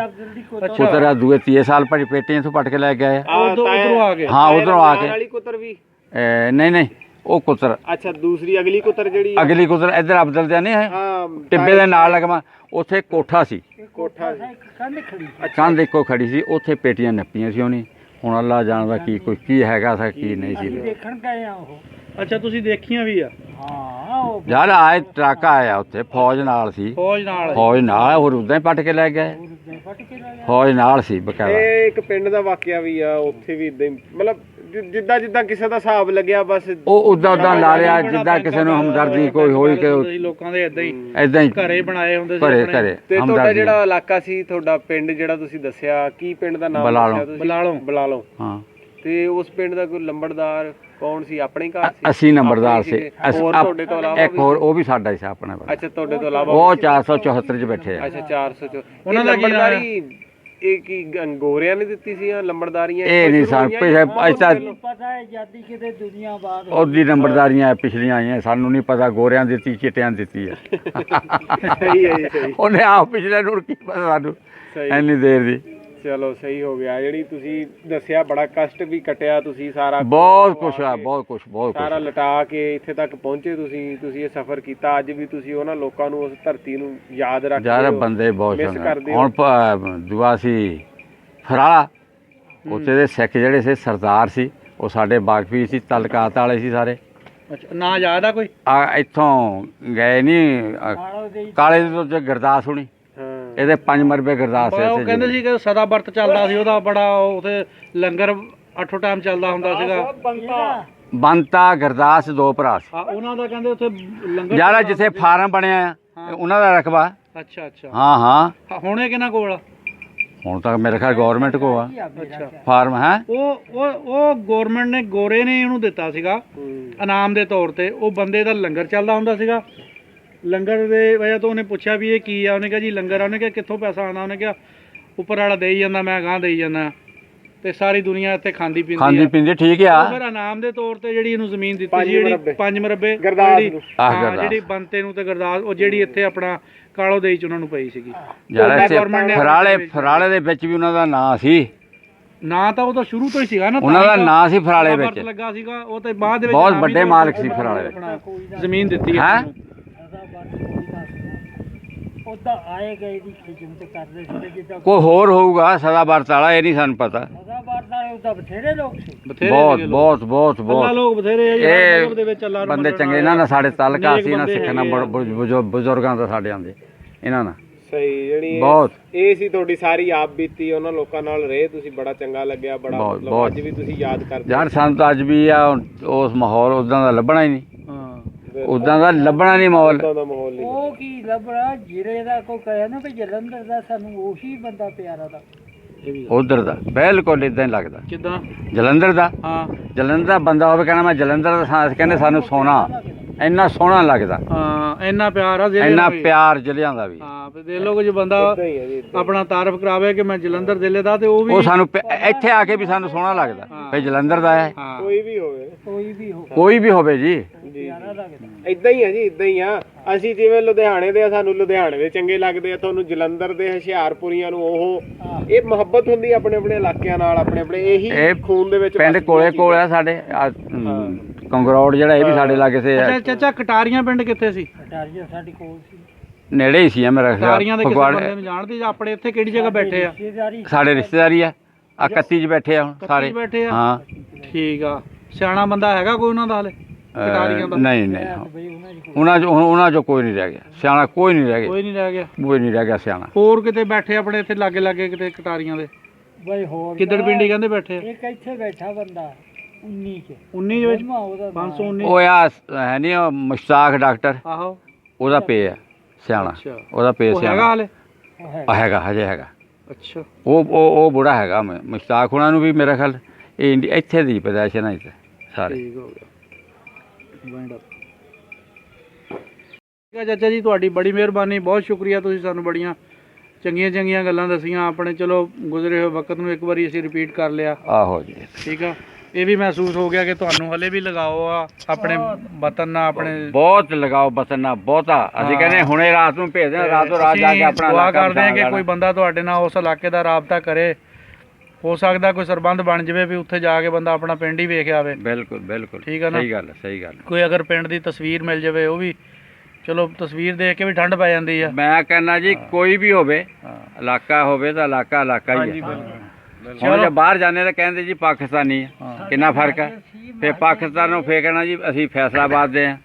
ਕੁਤਰ ਆ ਦੂਏ ਤੀਏ ਸਾਲ ਪਰ ਪੇਟੀਆਂ ਤੋਂ ਪੱਟ ਕੇ ਲੈ ਕੇ ਆਏ ਆ।
ਉਧਰੋਂ ਆ ਗਏ
ਹਾਂ ਉਧਰੋਂ ਆ ਕੇ
ਵਾਲੀ ਕੁੱਤਰ ਵੀ
ਨਹੀਂ ਨਹੀਂ ਉਹ ਕੁੱਤਰ
ਅੱਛਾ ਦੂਸਰੀ ਅਗਲੀ ਕੁੱਤਰ ਜਿਹੜੀ ਆ?
ਅਗਲੀ ਕੁੱਤਰ ਇੱਧਰ ਅਬਦਲ ਦੇ ਨਹੀਂ ਹੈ
ਹਾਂ
ਟਿੱਬੇ ਦੇ ਨਾਲ ਲਗਵਾ ਉੱਥੇ ਕੋਠਾ ਸੀ,
ਕੋਠਾ ਸੀ।
ਕੰਧ ਖੜੀ
ਕੰਧ ਇੱਕੋ ਖੜੀ ਸੀ, ਉੱਥੇ ਪੇਟੀਆਂ ਨੱਪੀਆਂ ਸੀ ਉਹਨੇ। ਹੁਣ ਅੱਲਾ ਜਾਣਦਾ ਕੀ ਹੈਗਾ ਸੀ ਕੀ ਨਹੀਂ ਸੀ।
ਦੇਖਣ ਗਏ ਆ ਉਹ।
ਅੱਛਾ ਤੁਸੀਂ ਦੇਖੀਆਂ ਵੀ ਆ?
ਹਾਂ ਉਹ
ਯਾਰ ਆਏ ਟਰੱਕ ਆਇਆ ਉੱਥੇ ਫੌਜ ਨਾਲ ਸੀ,
ਫੌਜ ਨਾਲ?
ਫੌਜ ਨਾਲ ਹੋਰ ਉਦਾਂ ਹੀ ਪੱਟ ਕੇ ਲੈ ਗਏ,
ਦੇ ਫਟ ਕੇ ਲੈ
ਫੌਜ ਨਾਲ ਸੀ ਬਕਾਇਦਾ।
ਇਹ ਇੱਕ ਪਿੰਡ ਦਾ ਵਾਕਿਆ ਵੀ ਆ, ਉੱਥੇ ਵੀ ਇਦਾਂ ਹੀ ਮਤਲਬ ਜਿੱਦਾਂ ਜਿੱਦਾਂ ਕਿਸੇ ਦਾ ਹਿਸਾਬ ਲੱਗਿਆ ਬਸ
ਉਹ ਉਦਾਂ ਲਾ ਲਿਆ ਜਿੱਦਾਂ ਕਿਸੇ ਨੂੰ ਹਮਦਰਦੀ ਕੋਈ ਹੋਈ ਕਿ
ਲੋਕਾਂ ਦੇ ਏਦਾਂ ਹੀ
ਏਦਾਂ ਹੀ
ਘਰੇ ਬਣਾਏ ਹੁੰਦੇ ਸੀ
ਘਰੇ
ਆਪਣੇ।
ਘਰੇ
ਤੇ ਤੁਹਾਡਾ
ਹਮਦਰਦੀ।
ਜਿਹੜਾ ਇਲਾਕਾ ਸੀ, ਤੁਹਾਡਾ ਪਿੰਡ ਜਿਹੜਾ ਤੁਸੀਂ ਦੱਸਿਆ, ਕੀ ਪਿੰਡ ਦਾ ਨਾਮ
ਬਲਾਲੋਂ।
ਦੱਸਿਆ ਤੁਸੀਂ?
ਬਲਾਲੋਂ।
ਬਲਾਲੋਂ।
ਹਾਂ
ਤੇ ਉਸ ਪਿੰਡ ਦਾ ਕੋਈ ਲੰਬੜਦਾਰ ਕੌਣ ਸੀ? ਆਪਣੇ ਘਰ ਸੀ?
ਅਸੀਂ ਨੰਬਰਦਾਰ ਸੀ।
ਹੋਰ ਤੁਹਾਡੇ ਤੋਂ ਇਲਾਵਾ
ਇੱਕ ਹੋਰ ਉਹ ਵੀ ਸਾਡਾ ਹੀ ਸੀ ਆਪਣੇ ਕੋਲ।
ਅੱਛਾ ਤੁਹਾਡੇ ਤੋਂ ਇਲਾਵਾ
ਉਹ 474 ਚ ਬੈਠੇ ਆ।
ਅੱਛਾ 400 ਚ
ਉਹਨਾਂ ਦਾ ਕੀ ਨਾਂ ਹੈ?
ਲੰਬੜਦਾਰੀ ਇਹ ਕੀ ਗੋਰਿਆਂ ਨੇ ਦਿੱਤੀ ਸੀ ਜਾਂ ਲੰਬੜਦਾਰੀਆਂ
ਇਹ ਨਹੀਂ ਸਾਨੂੰ ਪਿਛਲੇ
ਪਤਾ ਹੈ ਜਾਦੀ ਕਿਤੇ ਦੁਨੀਆ ਬਾਦ
ਉਹਦੀ ਨੰਬਰਦਾਰੀਆਂ ਪਿਛਲੀਆਂ ਆਈਆਂ, ਸਾਨੂੰ ਨਹੀਂ ਪਤਾ ਗੋਰਿਆਂ ਦੀ ਦਿੱਤੀ ਚਿੱਟਿਆਂ ਦੀ ਦਿੱਤੀ ਆ।
ਸਹੀ ਹੈ ਜੀ ਸਹੀ
ਉਹਨੇ ਆਪ ਪਿਛਲੇ ਨੂੰ ਕੀ ਪਤਾ ਸਾਨੂੰ
ਸਹੀ।
ਇੰਨੀ ਦੇਰ ਦੀ।
ਚਲੋ ਸਹੀ ਹੋ ਗਿਆ। ਜਿਹੜੀ ਤੁਸੀਂ ਦੱਸਿਆ ਬੜਾ ਕਸ਼ਟ ਵੀ ਕੱਟਿਆ ਤੁਸੀਂ, ਸਾਰਾ
ਬਹੁਤ ਕੁਛ ਆ, ਬਹੁਤ ਕੁਛ
ਸਾਰਾ ਲਟਾ ਕੇ ਇੱਥੇ ਤੱਕ ਪਹੁੰਚੇ ਤੁਸੀਂ ਇਹ ਸਫ਼ਰ ਕੀਤਾ। ਅੱਜ ਵੀ ਤੁਸੀਂ ਉਹਨਾਂ ਲੋਕਾਂ ਨੂੰ, ਉਸ ਧਰਤੀ ਨੂੰ ਯਾਦ ਰੱਖਦੇ
ਯਾਰ
ਹੋ,
ਬੰਦੇ ਬਹੁਤ
ਮਿਸ
ਸਨ।
ਕਰਦੇ ਹੋ।
ਹੁਣ ਦੁਆ ਸੀ ਫਰਾਲਾ, ਉੱਥੇ ਦੇ ਸਿੱਖ ਜਿਹੜੇ ਸੀ ਸਰਦਾਰ ਸੀ, ਉਹ ਸਾਡੇ ਬਾਗਪੀ ਸੀ, ਤਲਕਾਤ ਵਾਲੇ ਸੀ ਸਾਰੇ।
ਅੱਛਾ ਨਾਂ ਯਾਦ ਆ ਕੋਈ?
ਆ ਇੱਥੋਂ ਗਏ ਨਹੀਂ ਕਾਲੇ ਤੋਂ ਤੇ ਗੁਰਦਾਸ ਹੋਣੀ,
ਹਾਂ
ਇਹਦੇ 5 ਮਰਬੇ ਗੁਰਦਾਸ
ਉਹ
ਇੱਥੇ
ਕਹਿੰਦੇ ਸੀ ਕਿ ਸਦਾ ਵਰਤ ਚੱਲਦਾ ਸੀ ਉਹਦਾ, ਬੜਾ ਉਥੇ ਲੰਗਰ 8 ਟਾਈਮ ਚੱਲਦਾ ਹੁੰਦਾ ਸੀਗਾ।
ਬੰਤਾ ਗੁਰਦਾਸ 2 ਭਰਾ ਸੀ।
ਉਹਨਾਂ ਦਾ ਕਹਿੰਦੇ ਉੱਥੇ ਲੰਗਰ
ਯਾਰ ਜਿੱਥੇ ਫਾਰਮ ਬਣਿਆ ਆ ਉਹਨਾਂ ਦਾ ਰਕਬਾ।
ਅੱਛਾ ਅੱਛਾ।
ਹਾਂ
ਹੁਣੇ ਕਿਹਨਾਂ ਕੋਲ ਆ?
ਹੁਣ ਤੱਕ ਮੇਰੇ ਖਿਆਲ ਗਵਰਨਮੈਂਟ ਕੋ ਆ
ਅੱਛਾ
ਫਾਰਮ ਹੈ।
ਉਹ ਗਵਰਨਮੈਂਟ ਨੇ, ਗੋਰੇ ਨੇ ਉਹਨੂੰ ਦਿੱਤਾ ਸੀਗਾ ਇਨਾਮ ਦੇ ਤੌਰ ਤੇ। ਉਹ ਬੰਦੇ ਦਾ ਲੰਗਰ ਚੱਲਦਾ ਹੁੰਦਾ ਸੀਗਾ। ਲੰਗਰ ਦੇ ਵਜ੍ਹਾ ਤੋਂ ਉਹਨੇ ਪੁੱਛਿਆ ਵੀ ਇਹ ਕੀ ਆ, ਉਹਨੇ ਕਿਹਾ ਜੀ ਲੰਗਰ ਆ। ਉਹਨੇ ਕਿਹਾ ਕਿੱਥੋਂ ਪੈਸਾ ਆਉਂਦਾ? ਉਹਨੇ ਕਿਹਾ ਉੱਪਰ ਵਾਲਾ ਦੇਈ ਜਾਂਦਾ, ਮੈਂ ਗਾਂ ਦੇਈ ਜਾਂਦਾ, ਤੇ ਸਾਰੀ ਦੁਨੀਆ ਇੱਥੇ ਖਾਂਦੀ
ਪੀਂਦੀ ਠੀਕ ਆ।
ਫਿਰ ਇਨਾਮ ਦੇ ਤੌਰ ਤੇ ਜਿਹੜੀ ਇਹਨੂੰ ਜ਼ਮੀਨ ਦਿੱਤੀ ਸੀ, ਜਿਹੜੀ 5 ਮਰਬੇ ਜਿਹੜੀ ਬੰਤੇ ਨੂੰ ਤੇ ਗੁਰਦਾਸ, ਉਹ ਜਿਹੜੀ ਇੱਥੇ ਆਪਣਾ ਕਾਲੋ ਦੇਈ ਚ ਉਹਨਾਂ ਨੂੰ ਪਈ ਸੀਗੀ।
ਯਾਰ ਇੱਥੇ ਫਰਾਲੇ ਦੇ ਵਿੱਚ ਵੀ ਉਹਨਾਂ ਦਾ ਨਾਂ ਸੀ।
ਨਾਂ ਤਾਂ ਉਹਦਾ ਸ਼ੁਰੂ ਤੋਂ ਹੀ ਸੀਗਾ ਨਾ,
ਉਹਨਾਂ ਦਾ ਨਾਂ ਸੀ ਫਰਾਲੇ ਵਿੱਚ,
ਲੱਗਾ ਸੀਗਾ ਉਹ। ਤੇ ਬਾਅਦ ਦੇ ਵਿੱਚ
ਬਹੁਤ ਵੱਡੇ ਮਾਲਕ ਸੀ ਫਰਾਲੇ ਵਿੱਚ।
ਜ਼ਮੀਨ ਦਿੱਤੀ
ਹੈ।
ਉਹਦਾ ਆਏ ਗਏ ਦੀ ਖਿਦਮਤ ਕਰਦੇ ਸੀ ਜਿੱਦਾਂ
ਕੋਈ ਹੋਰ ਹੋਊਗਾ ਸਦਾ ਵਰਤ ਵਾਲਾ, ਇਹ ਨਹੀਂ ਸਾਨੂੰ ਪਤਾ।
ਸਦਾ ਵਾਰਦਾ ਉਹਦਾ ਬਥੇਰੇ ਲੋਕ ਸੀ।
ਬਹੁਤ
ਅੱਲਾ ਲੋਕ ਬਥੇਰੇ ਆ ਜੀ, ਹਰ ਮਜ਼ਹਬ ਦੇ ਵਿੱਚ ਅੱਲਾ ਨੂੰ
ਬੰਦੇ ਚੰਗੇ। ਇਹਨਾਂ ਨਾਲ ਸਾਡੇ ਤਾਲੁਕਾ ਸੀ, ਇਹਨਾਂ ਸਿੱਖਾਂ ਨਾਲ, ਬਜ਼ੁਰਗਾਂ ਦਾ ਸਾਡੇ ਆਂਦੇ ਇਹਨਾਂ ਨਾਲ।
ਸਹੀ। ਜਿਹੜੀ
ਬਹੁਤ
ਇਹ ਸੀ ਤੁਹਾਡੀ ਸਾਰੀ ਆਪ ਬੀਤੀ, ਉਹਨਾਂ ਲੋਕਾਂ ਨਾਲ ਰਹੇ ਤੁਸੀਂ, ਬੜਾ ਚੰਗਾ ਲੱਗਿਆ, ਬੜਾ ਮਤਲਬ ਅੱਜ ਵੀ ਤੁਸੀਂ ਯਾਦ ਕਰਦੇ
ਯਾਰ ਸਾਨੂੰ ਤਾਂ ਅੱਜ ਵੀ ਆ ਉਸ ਮਾਹੌਲ ਉਦਾਂ ਦਾ ਲੱਭਣਾ ਹੀ ਨਹੀਂ, ਉਦਾਂ ਦਾ ਲੱਭਣਾ ਨਹੀਂ ਮਾਹੌਲ।
ਦਾ ਮਾਹੌਲ ਨਹੀਂ।
ਉਹ ਕੀ ਲੱਭਣਾ? ਜਿਰੇ ਦਾ ਕੋਈ ਕਹੇ ਨਾ ਵੀ ਜਲੰਧਰ ਦਾ, ਸਾਨੂੰ ਉਹੀ ਬੰਦਾ ਪਿਆਰਾ ਦਾ।
ਉਧਰ ਦਾ ਬਿਲਕੁਲ ਇਦਾਂ ਹੀ ਲੱਗਦਾ।
ਕਿੱਦਾਂ?
ਜਲੰਧਰ ਦਾ।
ਹਾਂ
ਜਲੰਧਰ ਦਾ ਬੰਦਾ ਹੋਵੇ ਕਹਿੰਦਾ ਮੈਂ ਜਲੰਧਰ ਦਾ, ਕਹਿੰਦੇ ਸਾਨੂੰ ਸੋਹਣਾ, ਇੰਨਾ ਸੋਹਣਾ ਲੱਗਦਾ।
ਹਾਂ ਇੰਨਾ ਪਿਆਰ ਆ ਜ਼ਿਲ੍ਹੇ
ਇੰਨਾ
ਦਾ ਵੀ।
ਪਿਆਰ ਜ਼ਿਲ੍ਹਿਆਂ ਦਾ ਵੀ।
ਹਾਂ ਫਿਰ ਦੇਖ ਲਓ, ਜੇ ਬੰਦਾ
ਏਦਾਂ ਹੀ ਹੈ ਜੀ, ਏਦਾਂ।
ਆਪਣਾ ਤਾਰਫ ਕਰਾਵੇ ਕਿ ਮੈਂ ਜਲੰਧਰ ਜ਼ਿਲ੍ਹੇ ਦਾ, ਤੇ ਉਹ ਵੀ
ਉਹ ਸਾਨੂੰ ਇੱਥੇ ਆ ਕੇ ਵੀ ਸਾਨੂੰ ਸੋਹਣਾ ਲੱਗਦਾ ਭਈ ਜਲੰਧਰ ਦਾ ਹੈ।
ਹਾਂ
ਕੋਈ ਵੀ ਹੋਵੇ,
ਕੋਈ ਵੀ ਹੋਵੇ ਜੀ।
ਪਿਆਰਾ ਲੱਗਦਾ।
ਇਦਾਂ ਹੀ ਆ ਜੀ, ਇਦਾਂ ਹੀ ਆ। ਅਸੀਂ ਜਿਵੇਂ ਲੁਧਿਆਣੇ ਦੇ ਆ, ਸਾਨੂੰ ਲੁਧਿਆਣੇ ਦੇ ਚੰਗੇ ਲੱਗਦੇ ਆ, ਤੁਹਾਨੂੰ ਜਲੰਧਰ ਦੇ, ਹੁਸ਼ਿਆਰਪੁਰੀਆਂ ਨੂੰ ਉਹ। ਇਹ ਮੁਹੱਬਤ ਹੁੰਦੀ ਆਪਣੇ ਆਪਣੇ ਇਲਾਕਿਆਂ ਨਾਲ, ਆਪਣੇ ਆਪਣੇ ਇਹੀ ਖੂਨ ਦੇ ਵਿੱਚ।
ਪਿੰਡ ਕੋਲੇ ਆ ਸਾਡੇ, ਕੰਗਰੌੜ ਜਿਹੜਾ, ਇਹ ਵੀ ਸਾਡੇ ਲਾਗੇ ਸੇ।
ਅੱਛਾ ਚਾਚਾ, ਕਟਾਰੀਆਂ ਪਿੰਡ ਕਿੱਥੇ ਸੀ?
ਕਟਾਰੀਆ ਸਾਡੇ ਕੋਲ ਸੀ।
ਨੇੜੇ ਹੀ ਸੀ ਮੇਰਾ
ਕਟਾਰੀਆਂ ਦੇ ਕਿਸੇ
ਖਿਆਲ।
ਬੰਦੇ ਨੂੰ ਜਾਣਦੇ ਜਾਂ ਆਪਣੇ ਇੱਥੇ ਕਿਹੜੀ ਜਗ੍ਹਾ ਬੈਠੇ ਆ?
ਰਿਸ਼ਤੇਦਾਰੀ
ਸਾਡੇ ਰਿਸ਼ਤੇਦਾਰੀ ਆ 31 ਚ ਬੈਠੇ ਆ ਹੁਣ ਸਾਰੇ।
ਬੈਠੇ ਆ?
ਹਾਂ
ਠੀਕ ਆ। ਸਿਆਣਾ ਬੰਦਾ ਹੈਗਾ ਕੋਈ ਉਹਨਾਂ ਦਾ ਹਲੇ ਕਟਾਰੀਆਂ ਦਾ?
ਨਹੀਂ ਉਹਨਾਂ ਚੋਂ ਕੋਈ ਨਹੀਂ ਰਹਿ ਗਿਆ ਸਿਆਣਾ, ਕੋਈ ਨਹੀਂ ਰਹਿ ਗਿਆ,
ਕੋਈ ਨਹੀਂ ਰਹਿ ਗਿਆ।
ਕੋਈ ਨਹੀਂ ਰਹਿ ਗਿਆ ਸਿਆਣਾ।
ਹੋਰ ਕਿਤੇ ਬੈਠੇ ਆਪਣੇ ਇੱਥੇ ਲਾਗੇ ਲਾਗੇ ਕਿਤੇ ਕਟਾਰੀਆਂ ਦੇ?
ਬਈ ਹੋਰ
ਕਿੱਦੜ ਪਿੰਡੀ ਕਹਿੰਦੇ ਬੈਠੇ ਆ?
ਇੱਕ ਇੱਥੇ ਬੈਠਾ ਬੰਦਾ 19 ਚ
19 ਦੇ ਵਿੱਚ?
ਉਹਦਾ
519?
ਉਹ ਆ ਹੈ ਨਹੀਂ ਉਹ ਮੁਸ਼ਤਾਕ ਡਾਕਟਰ,
ਆਹੋ
ਉਹਦਾ ਪੇ ਆ ਸਿਆਣਾ,
ਅੱਛਾ।
ਉਹਦਾ ਪੇ
ਉਹ ਹੈਗਾ
ਸਿਆਣਾ।
ਹਲੇ?
ਹੈਗਾ ਹਜੇ ਹੈਗਾ।
ਅੱਛਾ
ਉਹ ਬੁੜਾ ਹੈਗਾ ਮੁਸ਼ਤਾਕ ਉਹਨਾਂ ਨੂੰ ਵੀ ਮੇਰਾ ਖਿਆਲ ਇਹ ਇੱਥੇ ਦੀ ਪੈਦਾਇਸ਼ ਨਾ ਇੱਥੇ ਸਾਰੇ।
ਠੀਕ ਹੋ ਗਿਆ। Wind up. ਠੀਕ ਹੈ ਚਾਚਾ ਜੀ, ਤੁਹਾਡੀ ਬੜੀ ਮਿਹਰਬਾਨੀ, ਬਹੁਤ ਸ਼ੁਕਰੀਆ। ਤੁਸੀਂ ਸਾਨੂੰ ਬੜੀਆਂ ਚੰਗੀਆਂ ਗੱਲਾਂ ਦੱਸੀਆਂ ਆਪਣੇ। ਚਲੋ ਗੁਜ਼ਰੇ ਹੋਏ ਵਕਤ ਨੂੰ ਇੱਕ ਵਾਰੀ ਅਸੀਂ ਰਿਪੀਟ ਕਰ ਲਿਆ।
ਆਹੋ ਜੀ।
ਠੀਕ ਆ। ਇਹ ਵੀ ਮਹਿਸੂਸ ਹੋ ਗਿਆ ਕਿ ਤੁਹਾਨੂੰ ਹਲੇ ਵੀ ਲਗਾਓ ਆ ਆਪਣੇ ਵਤਨ ਨਾਲ, ਆਪਣੇ
ਬਹੁਤ ਲਗਾਓ ਵਤਨ ਨਾਲ, ਬਹੁਤਾ। ਅਸੀਂ ਕਹਿੰਦੇ ਹੁਣੇ ਰਾਤ ਨੂੰ ਭੇਜਦੇ, ਰਾਤੋਂ ਰਾਤ ਜਾ ਕੇ ਆਪਣਾ
ਦੁਆ ਕਰਦੇ ਹਾਂ ਕਿ ਕੋਈ ਬੰਦਾ ਤੁਹਾਡੇ ਨਾਲ ਉਸ ਇਲਾਕੇ ਦਾ ਰਾਬਤਾ ਕਰੇ ਹੋ ਸਕਦਾ ਕੋਈ ਸਰਬੰਧ ਬਣ ਜਾਵੇ ਵੀ ਉੱਥੇ ਜਾ ਕੇ ਬੰਦਾ ਆਪਣਾ ਪਿੰਡ ਹੀ ਵੇਖ ਆਵੇ।
ਬਿਲਕੁਲ ਬਿਲਕੁਲ
ਠੀਕ ਆ ਨਾ?
ਸਹੀ ਗੱਲ ਹੈ, ਸਹੀ ਗੱਲ ਹੈ।
ਕੋਈ ਅਗਰ ਪਿੰਡ ਦੀ ਤਸਵੀਰ ਮਿਲ ਜਾਵੇ, ਉਹ ਵੀ ਚਲੋ ਤਸਵੀਰ ਦੇਖ ਕੇ ਵੀ ਠੰਡ ਪੈ ਜਾਂਦੀ ਆ।
ਮੈਂ ਕਹਿੰਦਾ ਜੀ ਕੋਈ ਵੀ ਹੋਵੇ,
ਹਾਂ।
ਇਲਾਕਾ ਹੋਵੇ ਤਾਂ ਇਲਾਕਾ ਇਲਾਕਾ ਹੀ
ਹਾਂਜੀ
ਹੈ।
ਬਿਲਕੁਲ
ਹੁਣ ਜੇ ਬਾਹਰ ਜਾਂਦੇ ਤਾਂ ਕਹਿੰਦੇ ਜੀ ਪਾਕਿਸਤਾਨੀ ਹੈ,
ਹਾਂ।
ਕਿੰਨਾ ਫਰਕ ਹੈ। ਫਿਰ ਪਾਕਿਸਤਾਨ ਨੂੰ ਫੇਰ ਕਹਿਣਾ ਜੀ ਅਸੀਂ ਫੈਸਲਾਬਾਦ ਦੇ ਹਾਂ।